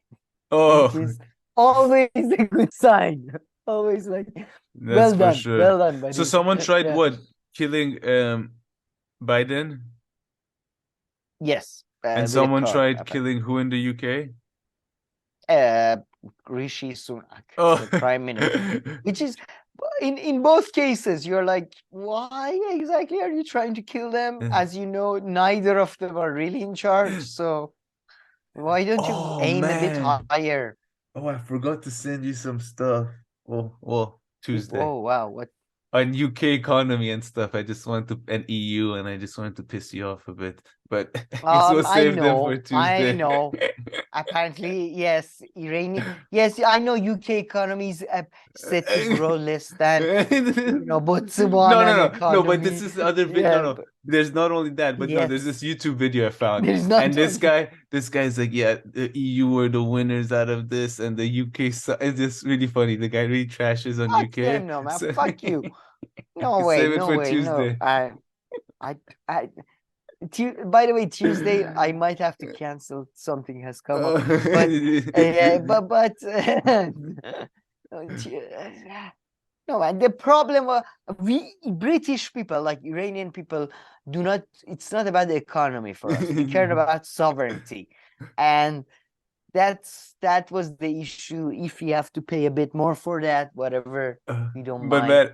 Oh, which is always a good sign. Always like, that's for well sure. done, So buddy. someone tried Yeah. what? Killing Biden? Yes, And with a someone car, tried apparently. killing who in the UK? Rishi Sunak, Oh. the prime minister, which is in both cases, you're like, why exactly are you trying to kill them? As you know, neither of them are really in charge. So why don't you aim a bit higher? Oh, I forgot to send you some stuff. Well, Tuesday. Oh, wow. What? On UK economy and stuff. I just want to, and EU, and I just wanted to piss you off a bit. But we'll save them for Tuesday. I know. Apparently, yes, Iranian. Yes, I know UK economy is set to grow less than, you know, Botswana economy. No, but this is the other video. Yeah, No, there's not only that, but no, there's this YouTube video I found. There's not And this guy's like, yeah, the EU were the winners out of this, and the UK, it's just really funny. The guy really trashes on Fuck UK. them, no, man. So- Fuck you. No way, Save it no for way, Tuesday. no. By the way, Tuesday I might have to cancel. Something has come up, but no, man. The problem we British people, like Iranian people, do not. It's not about the economy for us. We care about sovereignty, and that was the issue. If we have to pay a bit more for that, whatever, we don't But mind. man,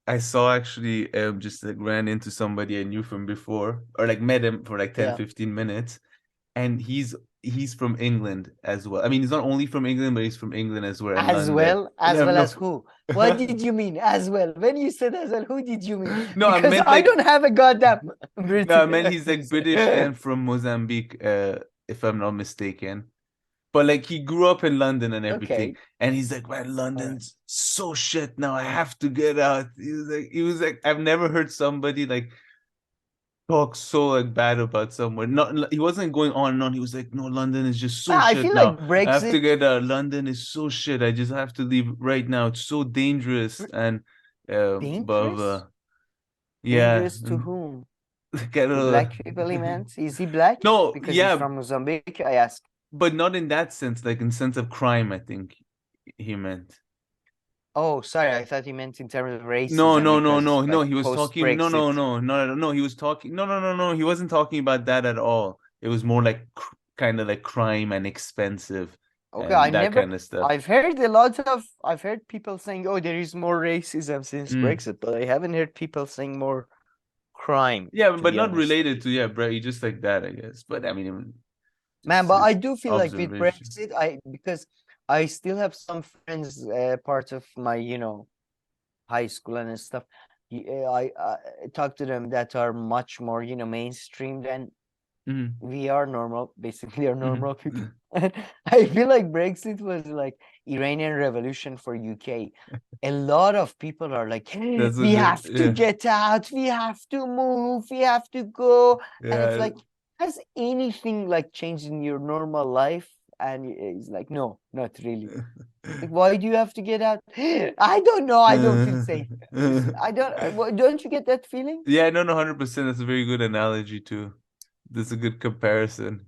I saw actually just like ran into somebody I knew from before, or like met him for like 10, 15 minutes, and he's from England as well. I mean, he's not only from England, but he's from England as well. As London. as who? What did you mean? As well? When you said as well, who did you mean? No, because I meant I don't have a goddamn British. No, I meant he's like British and from Mozambique, if I'm not mistaken. But like he grew up in London and everything, and he's like, man, London's so shit now. I have to get out. He was like, I've never heard somebody like talk so like bad about somewhere. He wasn't going on and on. He was like, no, London is just so I shit feel now. like Brexit. I have to get out. London is so shit. I just have to leave right now. It's so dangerous and dangerous. Yeah. Dangerous to whom? The black people he meant. Is he black? No, because yeah, he's from Mozambique. I ask. But not in that sense, like in sense of crime, I think he meant. Oh, sorry, I thought he meant in terms of racism. No. He was talking. No. He was talking. No. He wasn't talking about that at all. It was more like kind of like crime and expensive. Okay, and that kind of stuff. I've heard people saying, "Oh, there is more racism since Brexit," but I haven't heard people saying more crime. Yeah, but not related to Brexit, just like that, I guess. But I mean, man, but I do feel like with Brexit, because I still have some friends, part of my, high school and stuff. I talk to them that are much more, mainstream than we are normal. Basically, are normal people. I feel like Brexit was like Iranian Revolution for UK. A lot of people are like, we have to get out, we have to move, we have to go, and it's like, has anything like changed in your normal life? And it's like, no, not really. Like, why do you have to get out? I don't know. I don't feel safe. Don't you get that feeling? Yeah, no, 100%. That's a very good analogy too. That's a good comparison.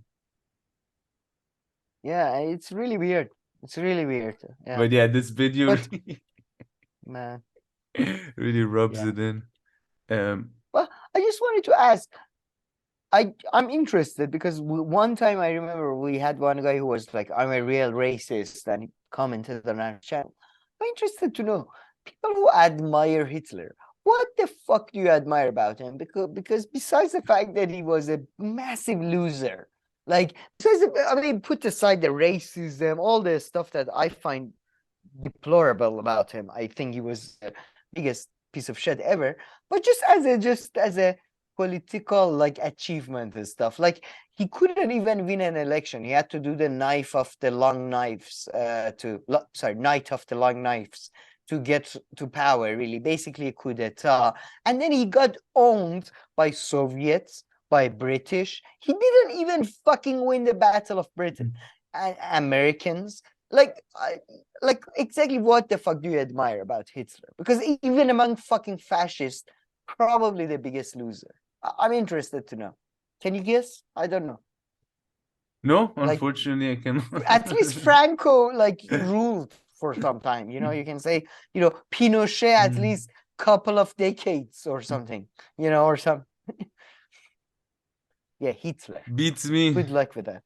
Yeah, it's really weird. It's really weird. Yeah. But yeah, this video man really rubs it in. Well, I just wanted to ask. I'm interested because one time I remember we had one guy who was like, I'm a real racist, and he commented on our channel. I'm interested to know, people who admire Hitler, what the fuck do you admire about him? Because besides the fact that he was a massive loser, like, I mean, put aside the racism, all the stuff that I find deplorable about him. I think he was the biggest piece of shit ever. But just as a political like achievement and stuff, like he couldn't even win an election. He had to do the night of the long knives to get to power, really, basically a coup d'etat. And then he got owned by Soviets, by British. He didn't even fucking win the Battle of Britain. And Americans, like exactly what the fuck do you admire about Hitler? Because even among fucking fascists, probably the biggest loser. I'm interested to know. Can you guess? I don't know. No, unfortunately, I cannot. At least Franco ruled for some time. You can say, Pinochet at least couple of decades or something, or some. Yeah, Hitler. Beats me. Good luck with that.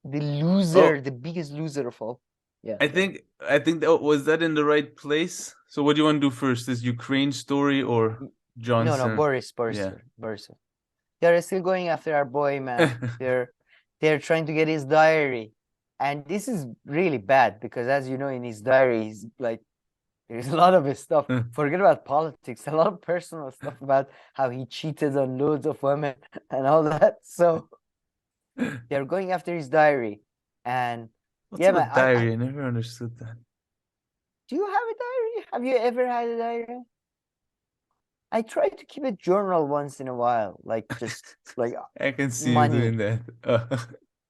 The loser, the biggest loser of all. Yeah. I think that was that in the right place. So what do you want to do first? Is Ukraine story or Johnson? No, Boris. They're still going after our boy, man. They're trying to get his diary. And this is really bad because, as you know, in his diary, he's like, there's a lot of his stuff. Forget about politics, a lot of personal stuff about how he cheated on loads of women and all that. So they're going after his diary. And what's a diary? I never understood that. Do you have a diary? Have you ever had a diary? I try to keep a journal once in a while, just like I can see you doing that.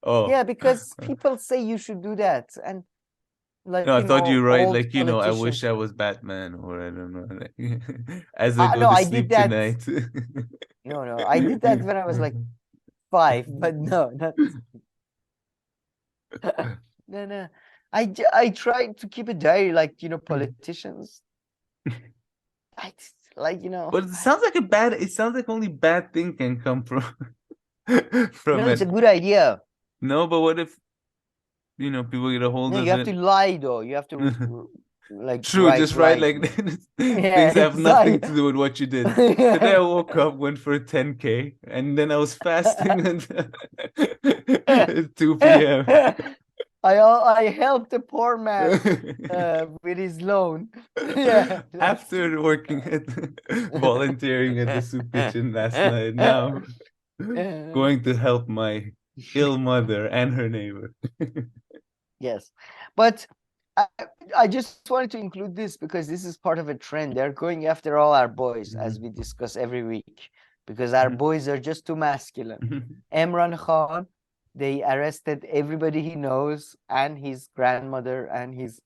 Yeah, because people say you should do that, and like no, I thought you were right. Like I wish I was Batman, or I don't know. Like, as I go to sleep tonight. No, I did that when I was like 5, but no, not. No. I tried to keep a diary, like politicians. But it sounds like it sounds like only bad thing can come from it's a good idea. No, but what if people get a hold of it? You have to lie though. You have to true, just write like things have nothing to do with what you did. Today I woke up, went for a 10K, and then I was fasting until 2 p.m. I helped a poor man with his loan. Yeah. After working volunteering at the soup kitchen last night, now going to help my ill mother and her neighbor. Yes, but I just wanted to include this because this is part of a trend. They're going after all our boys, as we discuss every week, because our boys are just too masculine. Imran Khan, they arrested everybody he knows and his grandmother and his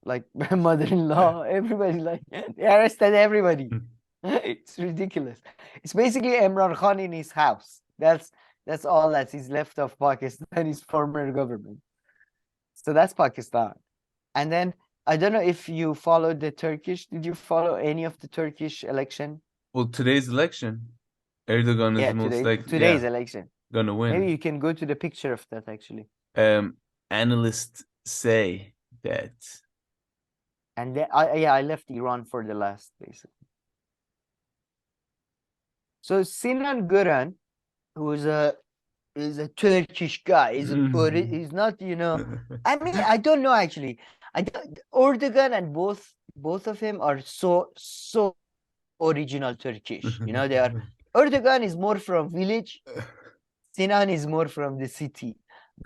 mother-in-law. Everybody, they arrested everybody. It's ridiculous. It's basically Imran Khan in his house. That's all that is left of Pakistan, his former government. So that's Pakistan. And then I don't know if you followed the Turkish. Did you follow any of the Turkish election? Well, today's election, Erdogan is most likely today's election gonna win. Maybe you can go to the picture of that actually. Analysts say that. And then, I left Iran for the last, basically. So Sinan Gören, who is a Turkish guy, he's not, I mean, I don't know actually. Erdogan and both of him are so original Turkish. They are. Erdogan is more from village. Sinan is more from the city.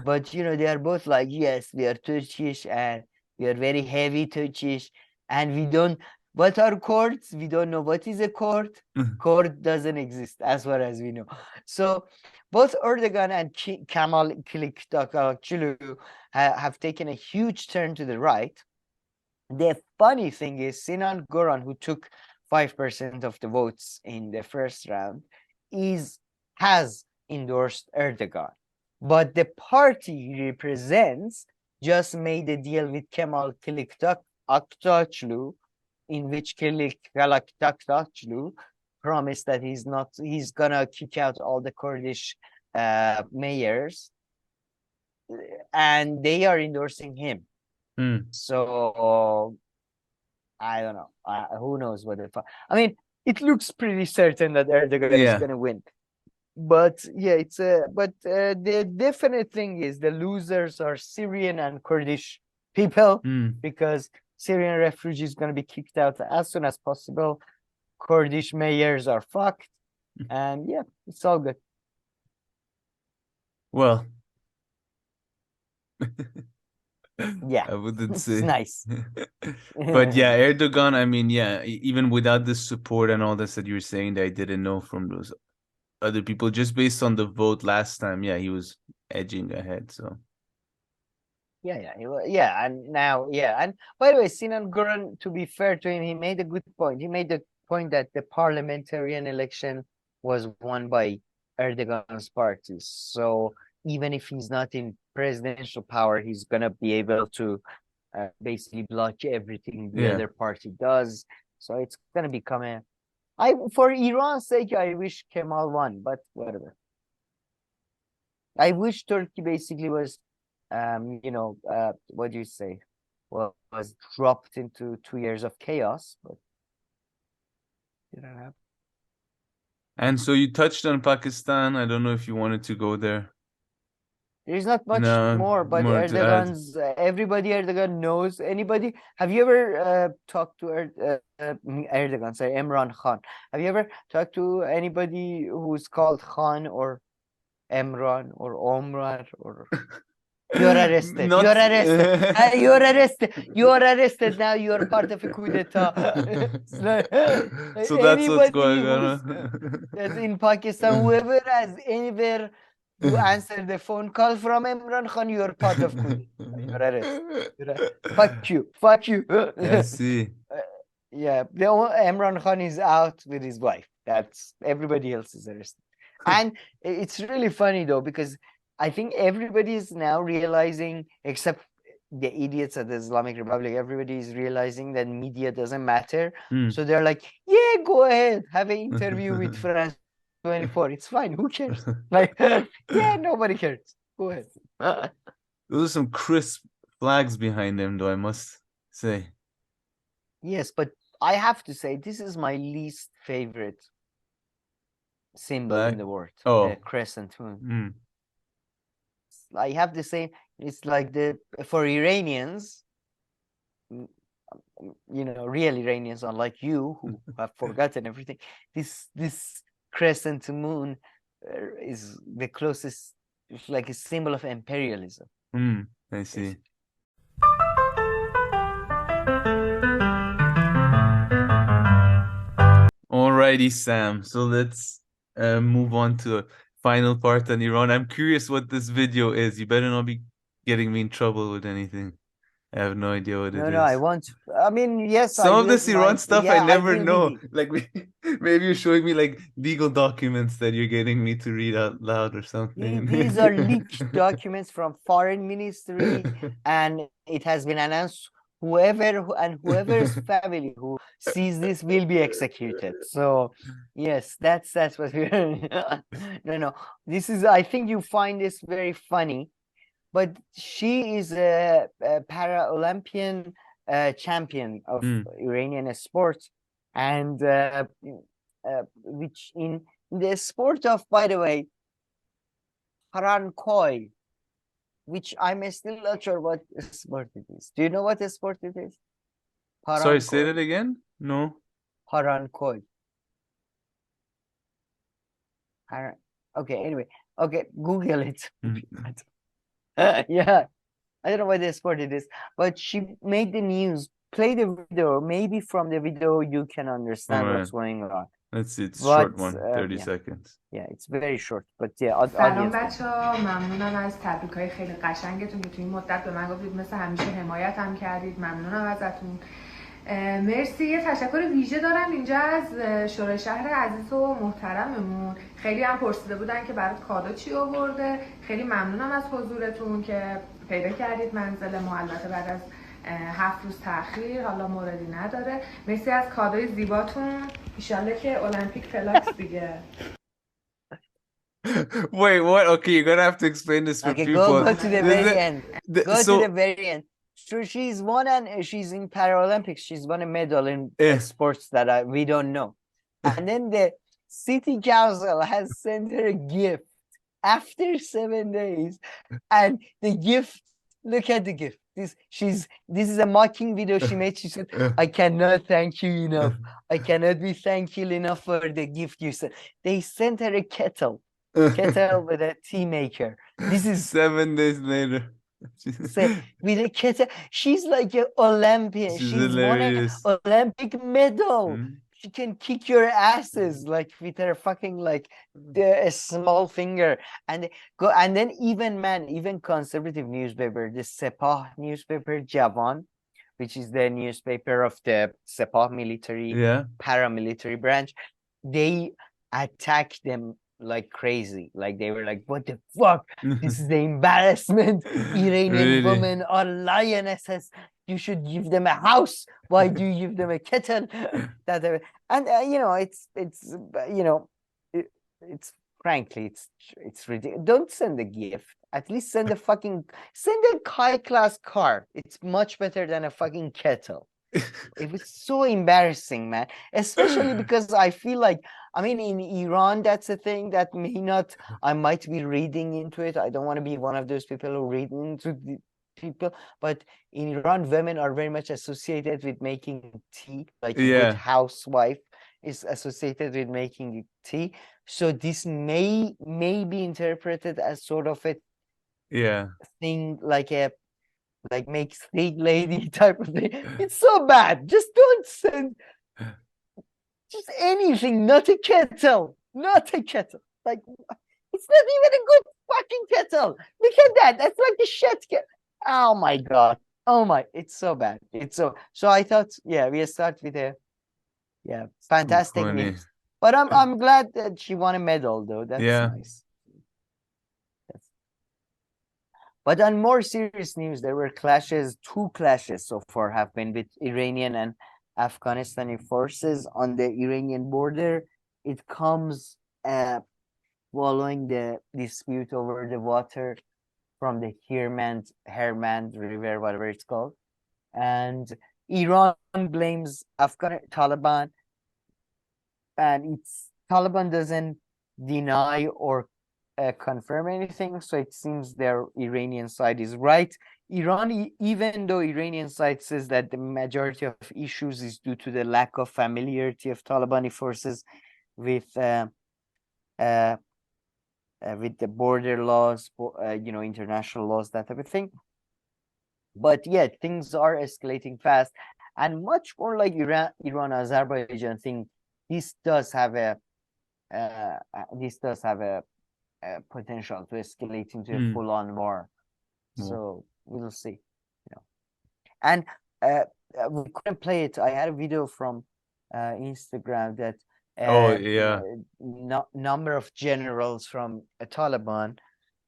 But they are both like, yes, we are Turkish and we are very heavy Turkish, and we don't. What are courts? We don't know what is a court. Court doesn't exist as far as we know. So both Erdogan and Kemal Kılıçdaroğlu have taken a huge turn to the right. The funny thing is Sinan Gören, who took 5% of the votes in the first round, has endorsed Erdogan. But the party he represents just made a deal with Kemal Kılıçdaroğlu, in which Kılıçdaroğlu promised that he's gonna kick out all the Kurdish mayors, and they are endorsing him. So I don't know. Who knows what I mean, it looks pretty certain that Erdogan is going to win. But yeah, the definite thing is the losers are Syrian and Kurdish people because Syrian refugees going to be kicked out as soon as possible. Kurdish mayors are fucked, and yeah, it's all good. Well, yeah, I wouldn't say it's nice. But yeah, Erdogan, I mean, yeah, even without the support and all this that you were saying that I didn't know from those other people, just based on the vote last time, yeah, he was edging ahead. So yeah, and now, and by the way, Sinan Guran, to be fair to him, he made a good point. He made the point that the parliamentarian election was won by Erdogan's party. So even if he's not in presidential power, he's gonna be able to basically block everything the other party does. So it's gonna become for Iran's sake, I wish Kemal won, but whatever. I wish Turkey basically was, what do you say? Well, was dropped into 2 years of chaos, but didn't happen. And so you touched on Pakistan. I don't know if you wanted to go there. There's not much more, but Erdogan's everybody Erdogan knows. Anybody? Have you ever talked to Erdogan? Sorry, Imran Khan. Have you ever talked to anybody who's called Khan or Imran or Omar or? You're arrested. You're arrested. You're arrested. You're arrested now. You're part of a coup d'etat. So that's what's going on. That's in Pakistan. Whoever has anywhere to answer the phone call from Imran Khan, you're part of coup d'etat. You're arrested. Fuck you. Fuck you. I see. Yeah, Imran Khan is out with his wife. That's everybody else is arrested. And it's really funny though, because I think everybody is now realizing, except the idiots at the Islamic Republic, everybody is realizing that media doesn't matter. So they're like, yeah, go ahead, have an interview with France 24. It's fine. Who cares? Like, yeah, nobody cares. Go ahead. Those are some crisp flags behind them, though, I must say. Yes, but I have to say, this is my least favorite symbol in the world. The crescent moon. I have the same. It's like for Iranians, real Iranians, unlike you who have forgotten everything. This crescent moon is the closest. It's like a symbol of imperialism. I see. Alrighty, Sam. So let's move on to a final part on Iran. I'm curious what this video is. You better not be getting me in trouble with anything. I have no idea what it is. No, I want. I mean, yes. Some of this Iran stuff I never know. Like maybe you're showing me like legal documents that you're getting me to read out loud or something. These are leaked documents from Foreign Ministry, and it has been announced whoever's family who sees this will be executed. So yes, that's what we're no. This is, I think you find this very funny, but she is a Paralympian champion of Iranian sports, and which in the sport of, by the way, Parankoi, which I'm still not sure what sport it is. Do you know what sport it is? Sorry, say that again? No. Parankoi. Okay, anyway. Okay, Google it. Yeah. I don't know what the sport it is, but she made the news. Play the video. Maybe from the video you can understand what's going on. Let's see, it's short one, 30 seconds. Yeah, it's very short, but yeah. سلام بچه‌ها، ممنونم از تبریک‌های خیلی قشنگتون که تو این مدت به من گفتید، مثل همیشه حمایتم کردید. ممنونم ازتون. مرسی. یه تشکر ویژه دارم اینجا از شورای شهر عزیز و محترممون. خیلی هم پرسیده بودن که برات کادو چی آورده. خیلی ممنونم از حضورتون که پیدا کردید منزل ما، البته بعد از 7 روز تأخیر، حالا موردی نداره. مرسی از کادوی زیباتون. ایشالله که المپیک فلاکس دیگه. Wait, what? Okay, you're gonna have to explain this for people. Go to the very end. Go to the very end. she's won, and she's in Paralympics. She's won a medal in sports that we don't know. And then the city council has sent her a gift after 7 days, and the gift. Look at the gift. This is a mocking video she made. She said, "I cannot thank you enough. I cannot be thankful enough for the gift you sent." They sent her a kettle with a tea maker. This is 7 days later. With a kettle. She's like an Olympian. She's won an Olympic medal. She can kick your asses like with her fucking like a small finger, and go. And then even conservative newspaper, the Sepah newspaper, Javan, which is the newspaper of the Sepah military paramilitary branch, they attack them like crazy. Like they were like, "What the fuck? This is the embarrassment. Iranian women are lionesses. You should give them a house. Why do you give them a kettle?" And you know, it's frankly, it's ridiculous. Don't send a gift. At least send a high class car. It's much better than a fucking kettle. It was so embarrassing, man. Especially because I feel like, I mean, in Iran, that's a thing that I might be reading into it. I don't want to be one of those people who read into the people, but in Iran, women are very much associated with making tea. Like a good housewife is associated with making tea. So this may be interpreted as sort of a thing, like make state lady type of thing. It's so bad. Just don't send just anything, not a kettle. Like, it's not even a good fucking kettle. Look at that. That's like the shit kettle. Oh my god. Oh my, it's so bad. It's so I thought, we start with a fantastic news. But I'm glad that she won a medal though. That's nice. But on more serious news, there were two clashes so far have been with Iranian and Afghanistani forces on the Iranian border. It comes following the dispute over the water from the Hermand River, whatever it's called. And Iran blames Taliban, and Taliban doesn't deny or confirm anything, so it seems their Iranian side is right. Even though Iranian side says that the majority of issues is due to the lack of familiarity of Talibani forces with the border laws, international laws, that type of thing. But things are escalating fast, and much more like Iran-Azerbaijan thing. This does have a potential to escalate into a full-on war. So we'll see. And we couldn't play it. I had a video from Instagram that number of generals from Taliban,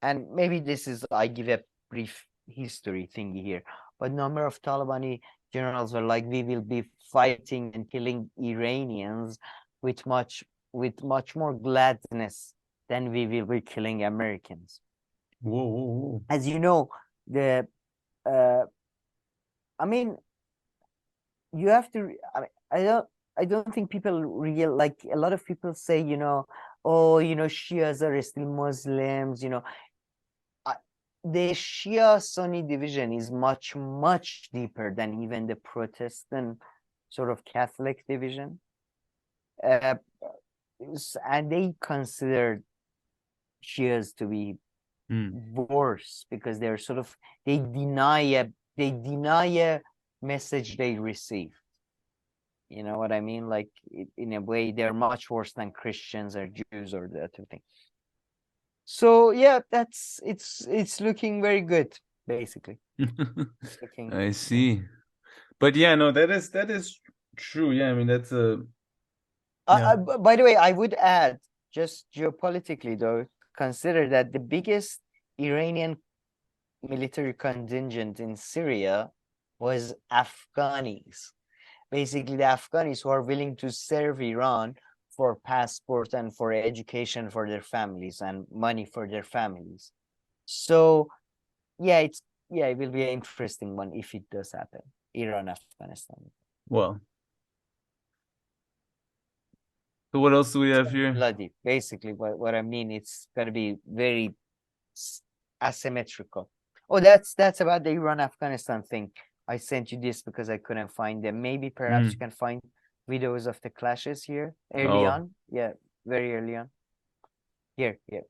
and maybe I give a brief history thingy here, but number of Talibani generals were like, we will be fighting and killing Iranians with much more gladness than we will be killing Americans. Whoa. As you know, you have to. I don't think people like a lot of people say, Shias are still Muslims. The Shia-Sunni division is much, much deeper than even the Protestant sort of Catholic division. And they consider Shias to be worse because they're they deny a message they receive. You know what I mean? Like, in a way, they're much worse than Christians or Jews or that type of thing. So it's looking very good, basically. I see. But that is true. Yeah, I mean, that's a by the way, I would add, just geopolitically though, consider that the biggest Iranian military contingent in Syria was Afghanis. Basically, the Afghanis who are willing to serve Iran for passport and for education for their families and money for their families. So it's yeah, it will be an interesting one if it does happen. Iran-Afghanistan. Well, so what else do we have here? Bloody. Basically, what I mean, it's gonna be very asymmetrical. Oh, that's about the Iran-Afghanistan thing. I sent you this because I couldn't find them. Maybe perhaps you can find videos of the clashes here early on. Yeah, very early on. Here, yeah.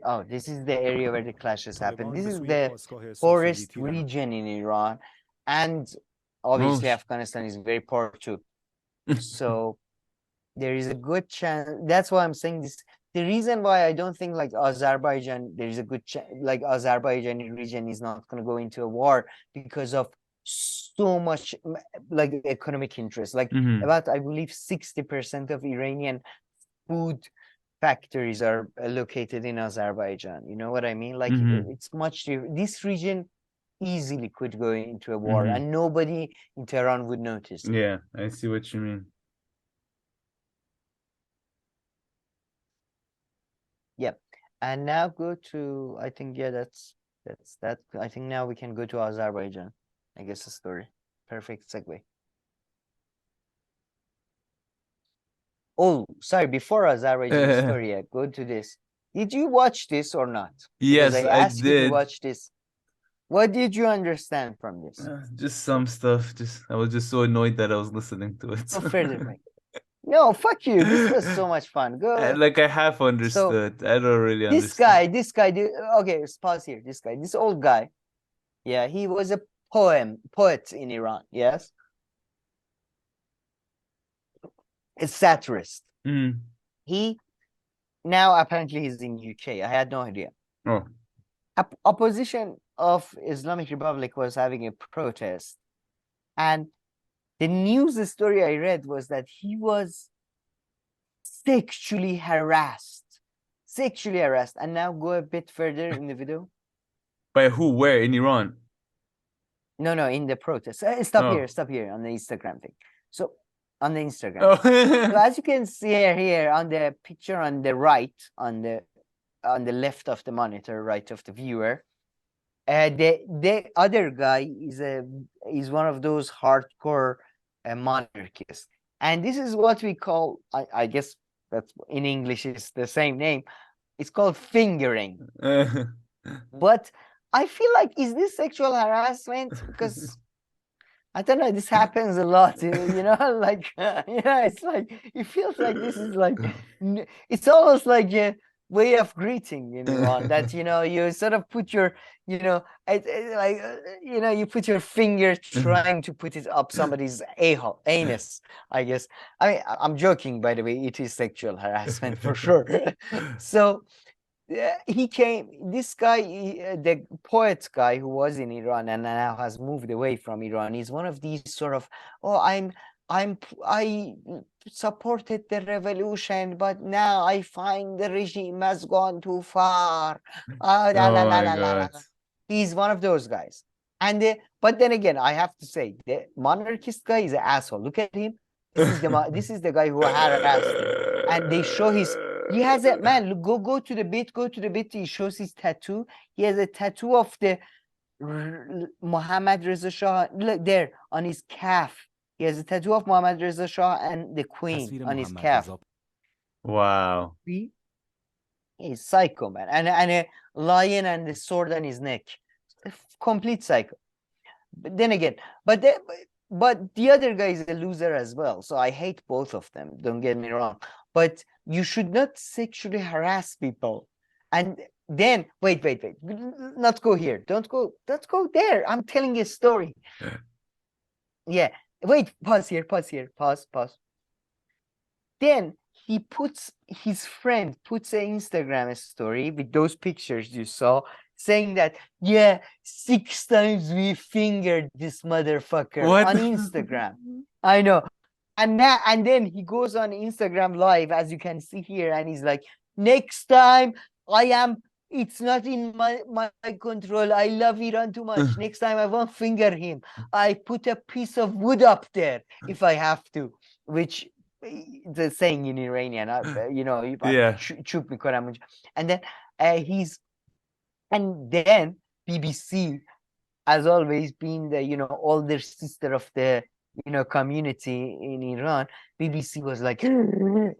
Oh, this is the area where the clashes happen. This is the forest region in Iran, and obviously Afghanistan is very poor too. So there is a good chance. That's why I'm saying this. The reason why I don't think like Azerbaijan, there is a good chance like Azerbaijani region is not going to go into a war because of so much like economic interest. Like about, I believe 60% of Iranian food factories are located in Azerbaijan. You know what I mean? Like it's much, this region easily could go into a war and nobody in Tehran would notice. Yeah, I see what you mean. Yep. And now go to, I think, yeah, that's that. I think now we can go to Azerbaijan. I guess the story. Perfect segue. Oh, sorry, before Azerbaijan story, yeah, go to this. Did you watch this or not? Yes, because I asked you to watch this. What did you understand from this? Just some stuff. I was just so annoyed that I was listening to it. Go further, Mike. No, fuck you. This was so much fun. Go. Like I half understood. I don't really understand. This guy. Okay, let's pause here. This old guy. Yeah, he was a poet in Iran. Yes. A satirist. He now apparently he's in UK. I had no idea. Oh. Opposition of Islamic Republic was having a protest, and the news story I read was that he was sexually harassed. And now go a bit further in the video. By who? Where? In Iran? No, in the protest. Stop here on the Instagram thing. So on the Instagram. So as you can see here on the picture on the right, on the left of the monitor, right of the viewer, the other guy is one of those hardcore monarchists, and this is what we call, I guess that's in English is the same name. It's called fingering. But I feel like, is this sexual harassment? Because I don't know, this happens a lot, you know, like, it's like, it feels like this is like, it's almost like a way of greeting in Iran that, you sort of put your, you put your finger trying to put it up somebody's anus, I guess. I mean, I'm joking, by the way, it is sexual harassment for sure. So, this guy, the poet guy who was in Iran and now has moved away from Iran, is one of these sort of, I supported the revolution, but now I find the regime has gone too far. He's one of those guys. And but then again, I have to say, the monarchist guy is an asshole. Look at him. This is the guy who harassed him. And they show he has a, man, go to the bit, he shows his tattoo. He has a tattoo of the Mohammad Reza Shah, look there, on his calf. He has a tattoo of Mohammad Reza Shah and the Queen on his calf. Wow. He's psycho, man. And a lion and the sword on his neck. Complete psycho. But then again, but the other guy is a loser as well. So I hate both of them. Don't get me wrong. But you should not sexually harass people. And then wait. Not go here. Don't go there. I'm telling a story. Yeah. Wait, pause here. Pause. Then his friend puts an Instagram story with those pictures you saw, saying that, yeah, 6 times we fingered this motherfucker on Instagram. I know. And then he goes on Instagram live, as you can see here, and he's like, next time it's not in my control. I love Iran too much. Next time I won't finger him. I put a piece of wood up there if I have to, which the saying in Iranian, yeah. And then BBC has always been the, older sister of the, community in Iran. BBC was like,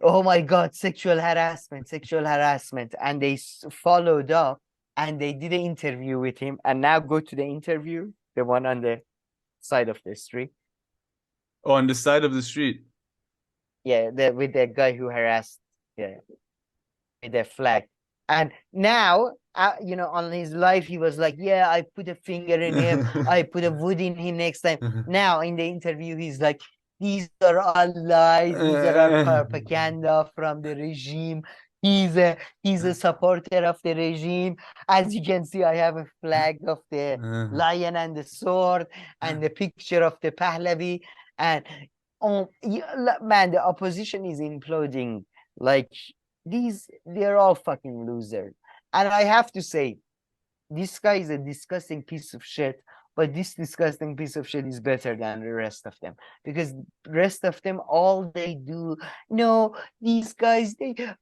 oh my God, sexual harassment. And they followed up and they did an interview with him. And now go to the interview, the one on the side of the street. Oh, on the side of the street. Yeah, with the guy who harassed, with the flag. And now, on his life, he was like, yeah, I put a finger in him. I put a wood in him next time. Now, in the interview, he's like, these are all lies. These are all propaganda from the regime. He's a supporter of the regime. As you can see, I have a flag of the lion and the sword and the picture of the Pahlavi. And man, the opposition is imploding. Like, they're all fucking losers. And I have to say, this guy is a disgusting piece of shit, but this disgusting piece of shit is better than the rest of them, because the rest of them, all they do, no, these guys,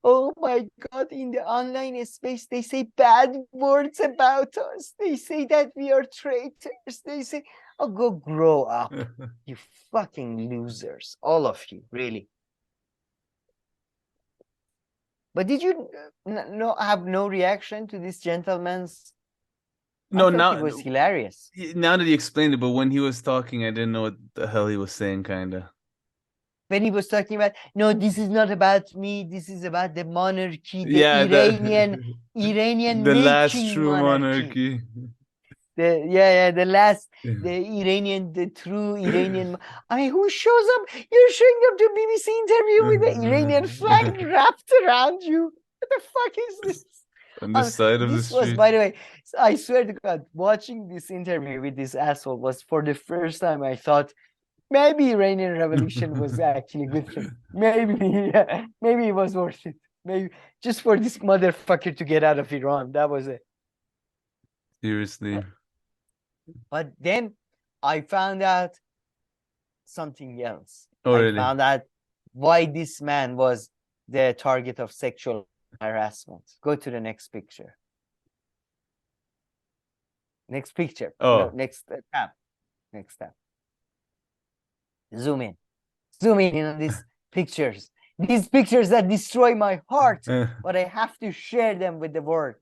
oh my God, in the online space, they say bad words about us. They say that we are traitors. They say, oh, go grow up, you fucking losers, all of you, really. But did you have no reaction to this gentleman's? No, I thought now it was hilarious. Now that he explained it, but when he was talking, I didn't know what the hell he was saying, kinda. When he was talking about, no, this is not about me. This is about the monarchy, the Yeah, Iranian the last making true monarchy. The true Iranian. I mean, who shows up? You're showing up to BBC interview with the Iranian flag wrapped around you. What the fuck is this? On the side of the This was, street. by the way, I swear to God, watching this interview with this asshole was for the first time I thought maybe Iranian Revolution was actually a good thing. Maybe it was worth it. Maybe just for this motherfucker to get out of Iran. That was it. Seriously. But then I found out something else. Oh, I really? found out why this man was the target of sexual harassment. Go to the next picture. Next picture. Oh. No, next tab. Next tab. Zoom in. Zoom in on these pictures. These pictures that destroy my heart, but I have to share them with the world.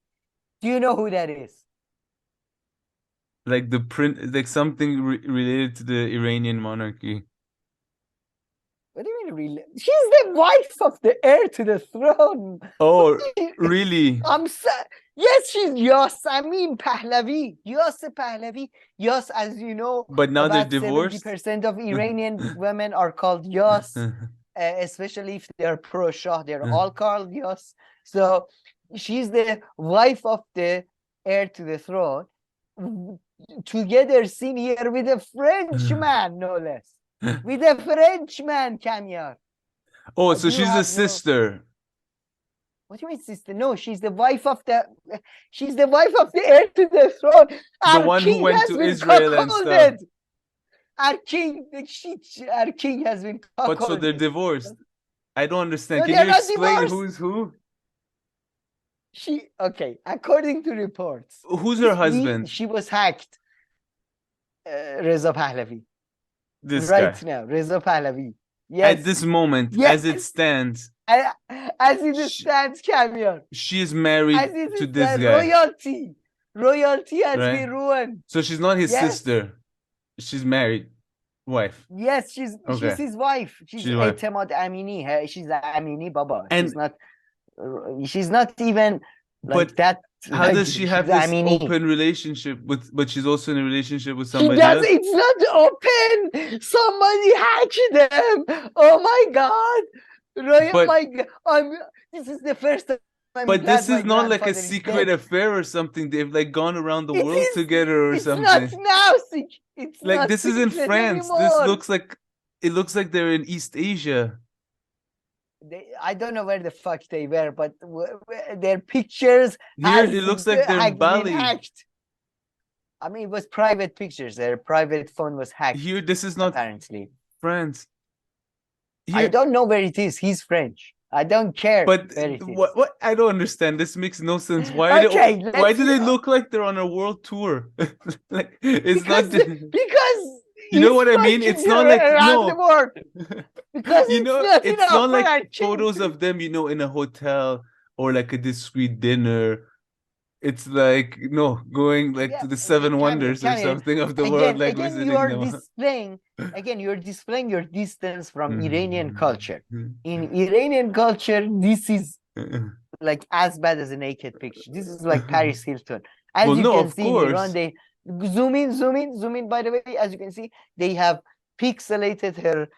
Do you know who that is? Like like something related to the Iranian monarchy. What do you mean, really? She's the wife of the heir to the throne. Oh, really? Yes, she's Yasamin Pahlavi. Pahlavi. Yas, as you know, but now they're divorced. 70% of Iranian women are called Yas, especially if they're pro-Shah. They're all called Yas. So she's the wife of the heir to the throne. Together seen here with a Frenchman, no less. With a Frenchman, Kanyar. Oh, so she's a sister. What do you mean, sister? No, she's the wife of the heir to the throne. The one who went to Israel and stuff. Our king has been cuckolded. But so they're divorced. I don't understand. No, can you explain who's who? Okay, according to reports. Who's her husband? She was hacked. Reza Pahlavi. This right guy. now, Reza Pahlavi. Yes. At this moment, yes. as it stands. As it stands, Kamiar. She is married to this guy. Royalty has been ruined. So she's not his sister. She's married. Wife. Yes, she's his wife. She's Etemad Amini. She's Amini Baba. And she's not even like that. How does she have this open relationship but she's also in a relationship with somebody else? It's not open. Somebody hacked them. Oh my God. This is the first time. But this is not like a secret affair or something. They've like gone around the world together or something. It's not now. It's like not this is in France. Anymore. It looks like they're in East Asia. I don't know where the fuck they were, but their pictures here it looks like they're in Bali. Hacked. I mean, it was private pictures. Their private phone was hacked. Here, this is not apparently France. Here. I don't know where it is. He's French. I don't care. But what? I don't understand. This makes no sense. Why do they look like they're on a world tour? Like it's not because you know what I mean? It's not like the world. Because it's not like photos of them, in a hotel or like a discreet dinner. It's like going like to the seven wonders or something of the world, like visiting them. You're displaying your distance from Iranian culture. In Iranian culture, this is like as bad as a naked picture. This is like Paris Hilton. As you can see in Iran, they zoom in. By the way, as you can see, they have pixelated her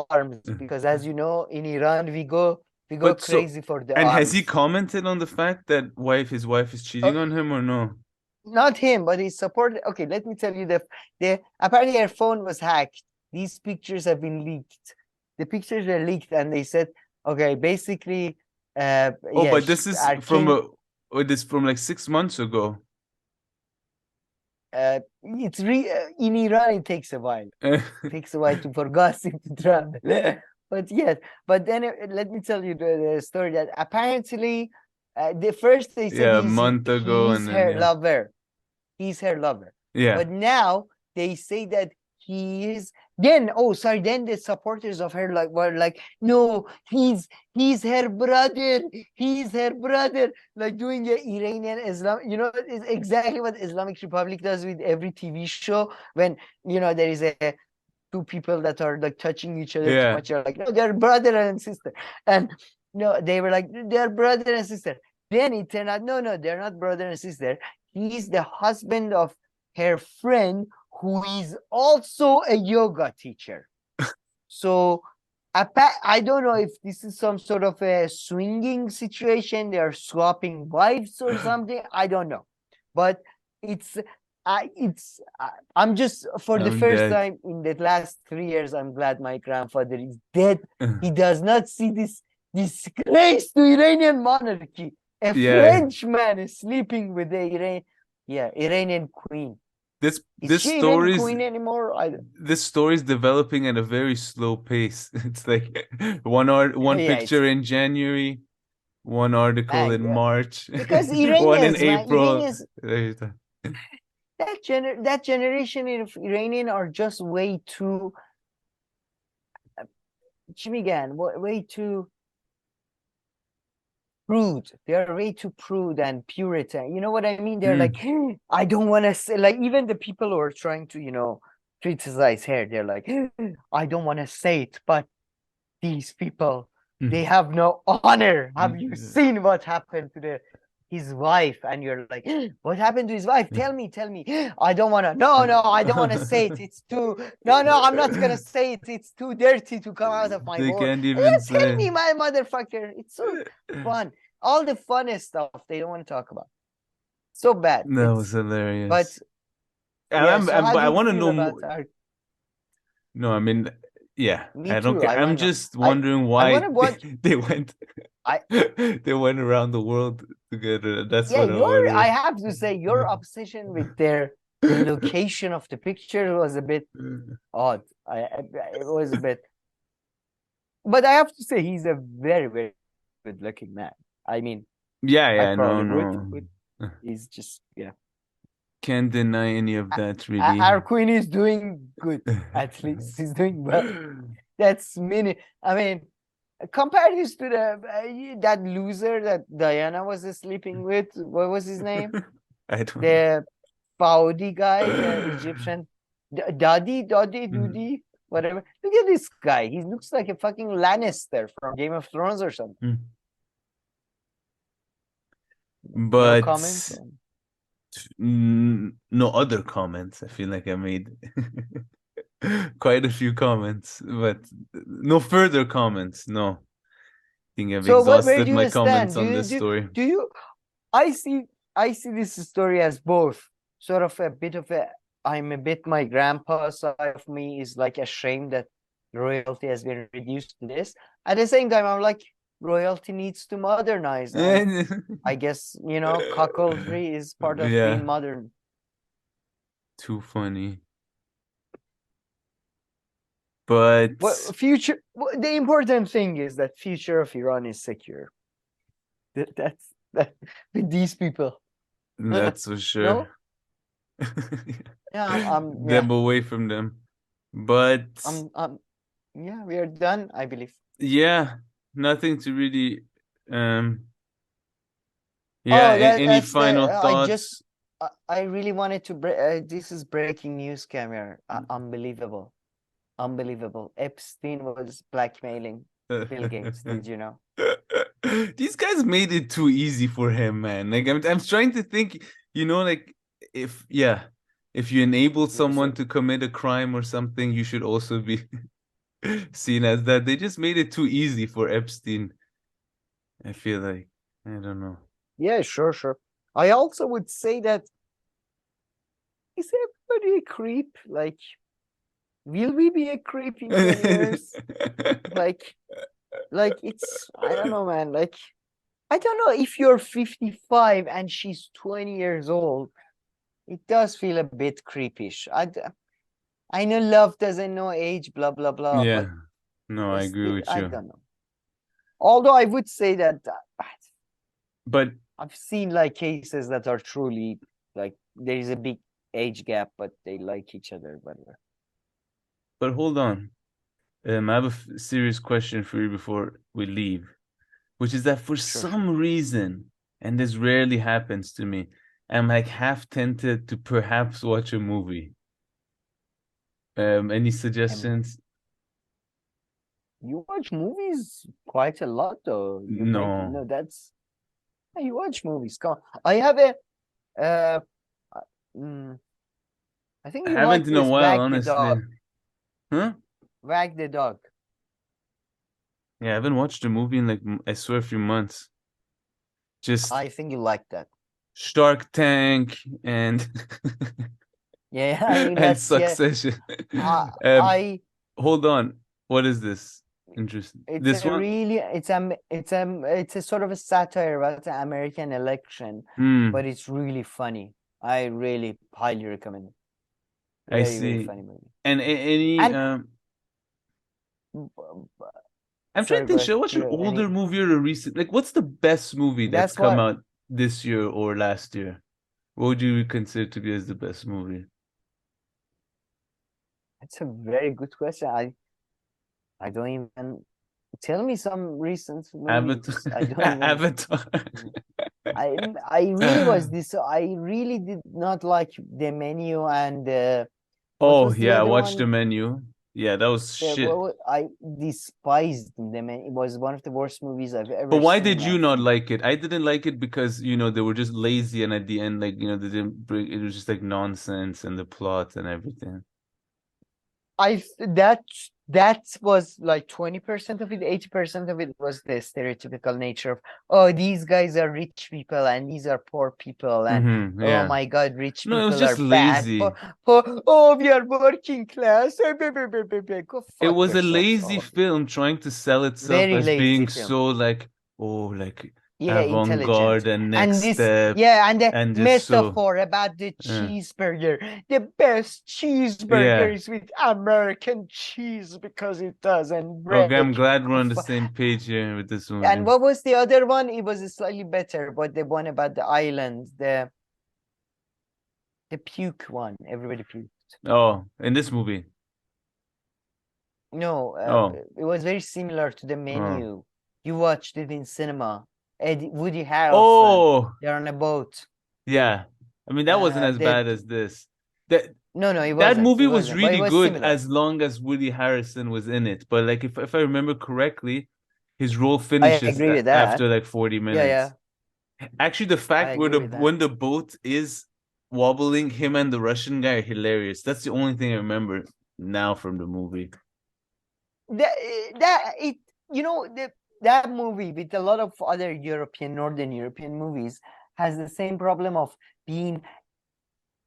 arms because, as you know, in Iran we go crazy for the and arms. has he commented on the fact that his wife is cheating on him or no? Not him, but he supported. Okay, let me tell you apparently her phone was hacked. These pictures have been leaked. The pictures were leaked, and they said, okay, basically, but this is from like 6 months ago. It's in Iran. It takes a while. It takes a while for gossip to travel. But yes, but then let me tell you the story that apparently, first they said a month ago, he's her lover. He's her lover. Yeah. But now they say that he is. Then the supporters of her were like, no, he's her brother. He's her brother. Like doing an Iranian Islam. It's exactly what Islamic Republic does with every TV show when there is two people that are like touching each other too much. You're like, no, they're brother and sister. And they were like, they're brother and sister. Then it turned out, no, they're not brother and sister. He's the husband of her friend who is also a yoga teacher. So I don't know if this is some sort of a swinging situation. They're swapping wives or something. I don't know. But I'm just for the first time in the last 3 years, I'm glad my grandfather is dead. He does not see this disgrace to Iranian monarchy. A French man is sleeping with the Iranian queen. This story queen anymore? This story is developing at a very slow pace. It's like one picture in January, one article in March, because one in April. That generation of Iranian are just way too way too prude. They're way too prude and Puritan. You know what I mean? They're like, I don't want to say, like, even the people who are trying to, criticize her, they're like, I don't want to say it, but these people, they have no honor. Have you seen what happened to his wife? And you're like, what happened to his wife? Tell me. I don't want to. No, I don't want to say it. It's too. No, I'm not gonna say it. It's too dirty to come out of my mouth. They can't even say. Tell me, my motherfucker. It's so fun. All the funnest stuff they don't want to talk about. So bad. That was hilarious. But I want to know more. No, I mean, yeah, I don't care. I'm just wondering why they went. They went around the world together. That's what I have to say, your obsession with the location of the picture was a bit odd. It was a bit, but I have to say he's a very, very good-looking man. I mean, no. He's just Can't deny any of that, really. Our queen is doing good. At least she's doing well. That's mini. I mean, compare this to that loser that Diana was sleeping with. What was his name? I don't know. The Saudi guy, the Egyptian. Dudi, whatever. Look at this guy. He looks like a fucking Lannister from Game of Thrones or something. But no comments? No other comments. I feel like I made quite a few comments, but no further comments. No, I think I've exhausted my comments on this story. I see this story as both sort of a bit of my grandpa side of me is like ashamed that royalty has been reduced to this. At the same time, I'm like, royalty needs to modernize. I guess, cuckoldry is part of being modern. Too funny. But future. The important thing is that future of Iran is secure. That's with these people. That's for sure. No? Yeah, them away from them. But yeah, we are done, I believe. Yeah, nothing to really any final thoughts? I really wanted to this is breaking news, Camera. Unbelievable. Epstein was blackmailing Bill Gates. Did you know? These guys made it too easy for him, man. Like I'm trying to think, like if you enable someone to commit a crime or something, you should also be seen as that. They just made it too easy for Epstein. I feel like, I don't know. Yeah, sure. I also would say that, is everybody a creep? Like, will we be a creep in 10 years? like it's, I don't know, man. Like, I don't know, if you're 55 and she's 20 years old, it does feel a bit creepish. I know love doesn't know age, blah, blah, blah. Yeah. But no, I agree with you. I don't know. Although I would say that, but I've seen like cases that are truly like there is a big age gap, but they like each other. But hold on. I have a serious question for you before we leave, which is that for some reason, and this rarely happens to me, I'm like half tempted to perhaps watch a movie. Any suggestions? You watch movies quite a lot, though. No. That's you watch movies. Come on. I have a I think you I haven't in a while, Wag the honestly. Dog. Huh? Wag the Dog. Yeah, I haven't watched a movie in like, I swear, a few months. Just I think you like that. Shark Tank and yeah, I mean, and Succession. Hold on. What is this? Interesting. It's a sort of a satire about the American election, but it's really funny. I really highly recommend it. I see. Very funny movie. And any I'm trying to think, should I watch an older movie or a recent? Like, what's the best movie that's come out this year or last year? What would you consider to be as the best movie? That's a very good question. I don't even tell me some recent movies. Avatar. I really was I really did not like The Menu and I watched The Menu. Yeah, that was shit. I despised them. It was one of the worst movies I've ever seen. But why did you not like it? I didn't like it because, they were just lazy, and at the end, like, they didn't bring, it was just like nonsense and the plot and everything. That was like 20% of it. 80% of it was the stereotypical nature of, these guys are rich people and these are poor people, and oh my god, rich people it was just are lazy. bad. We are working class. It was a lazy film trying to sell itself as being so like, avant-garde and next step. And the metaphor about the cheeseburger. The best cheeseburger is with American cheese because it does, and bread. Okay, I'm glad we're on the same page here with this one. And what was the other one? It was slightly better, but the one about the island, the puke one. Everybody puked. Oh, in this movie? No, it was very similar to The Menu. You watched it in cinema. Woody Harrelson. They're on a boat. Yeah, I mean that wasn't as bad as this. No, it wasn't. That movie was really good similar. as long as Woody Harrelson was in it. But like, if I remember correctly, his role finishes after like 40 minutes. Yeah. Actually, the fact when the boat is wobbling, him and the Russian guy are hilarious. That's the only thing I remember now from the movie. That movie, with a lot of other Northern European movies, has the same problem of being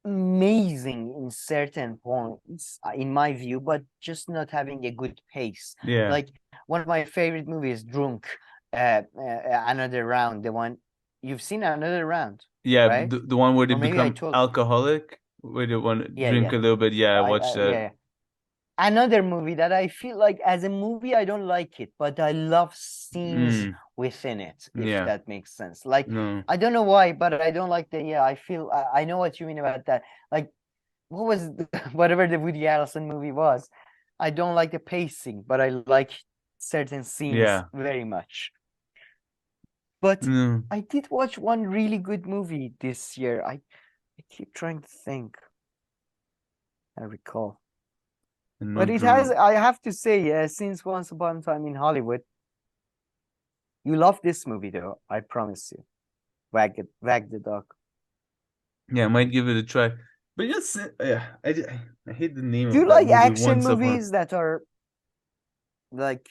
amazing in certain points, in my view, but just not having a good pace. Yeah. Like, one of my favorite movies, Drunk, Another Round. The one you've seen, Another Round. Yeah, right? the one where they become alcoholic, where they want to drink a little bit. Yeah, I watched that. another movie that I feel like as a movie I don't like it, but I love scenes within it, if that makes sense. Like I don't know why, but I don't like the I feel I know what you mean about that. Like what was whatever the Woody Harrelson movie was, I don't like the pacing, but I like certain scenes very much. But I did watch one really good movie this year. I keep trying to think. I recall. But it has, I have to say, since Once Upon a Time in Hollywood, you love this movie though, I promise you. Wag the Dog. Yeah, I might give it a try. But yes, I hate the name of Do you that like movie, action movies that are like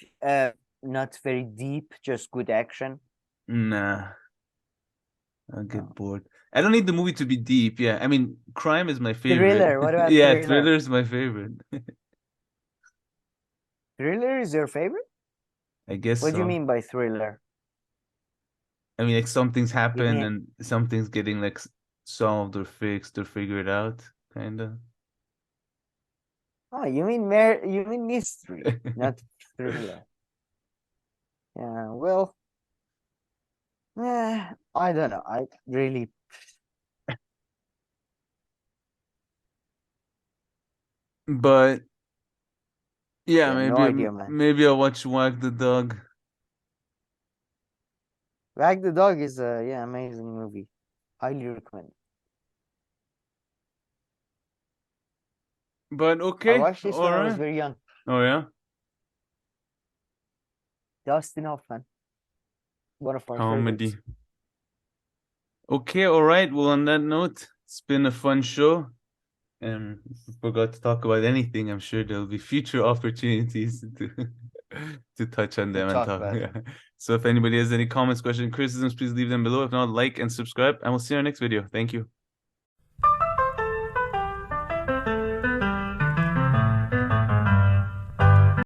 not very deep, just good action? Nah. I'll get bored. I don't need the movie to be deep. Yeah, I mean, crime is my favorite. Thriller. What about yeah, Thriller? Thriller is my favorite. Thriller is your favorite? I guess What so. do you mean by thriller? I mean, like something's happened and something's getting like solved or fixed or figured out, kind of. Oh, you mean mystery, not thriller. Yeah, well, I don't know. I really. But yeah, no idea, man. Maybe I'll watch Wag the Dog. Wag the Dog is a amazing movie. Highly recommend. But okay, I watched this when I was very young. Oh yeah. Dustin Hoffman, one of my comedy. favorites. Okay, all right. Well, on that note, it's been a fun show. If we forgot to talk about anything, I'm sure there'll be future opportunities to touch on them and talk. So if anybody has any comments, questions, criticisms, please leave them below. If not, like and subscribe, and we'll see you in our next video. Thank you.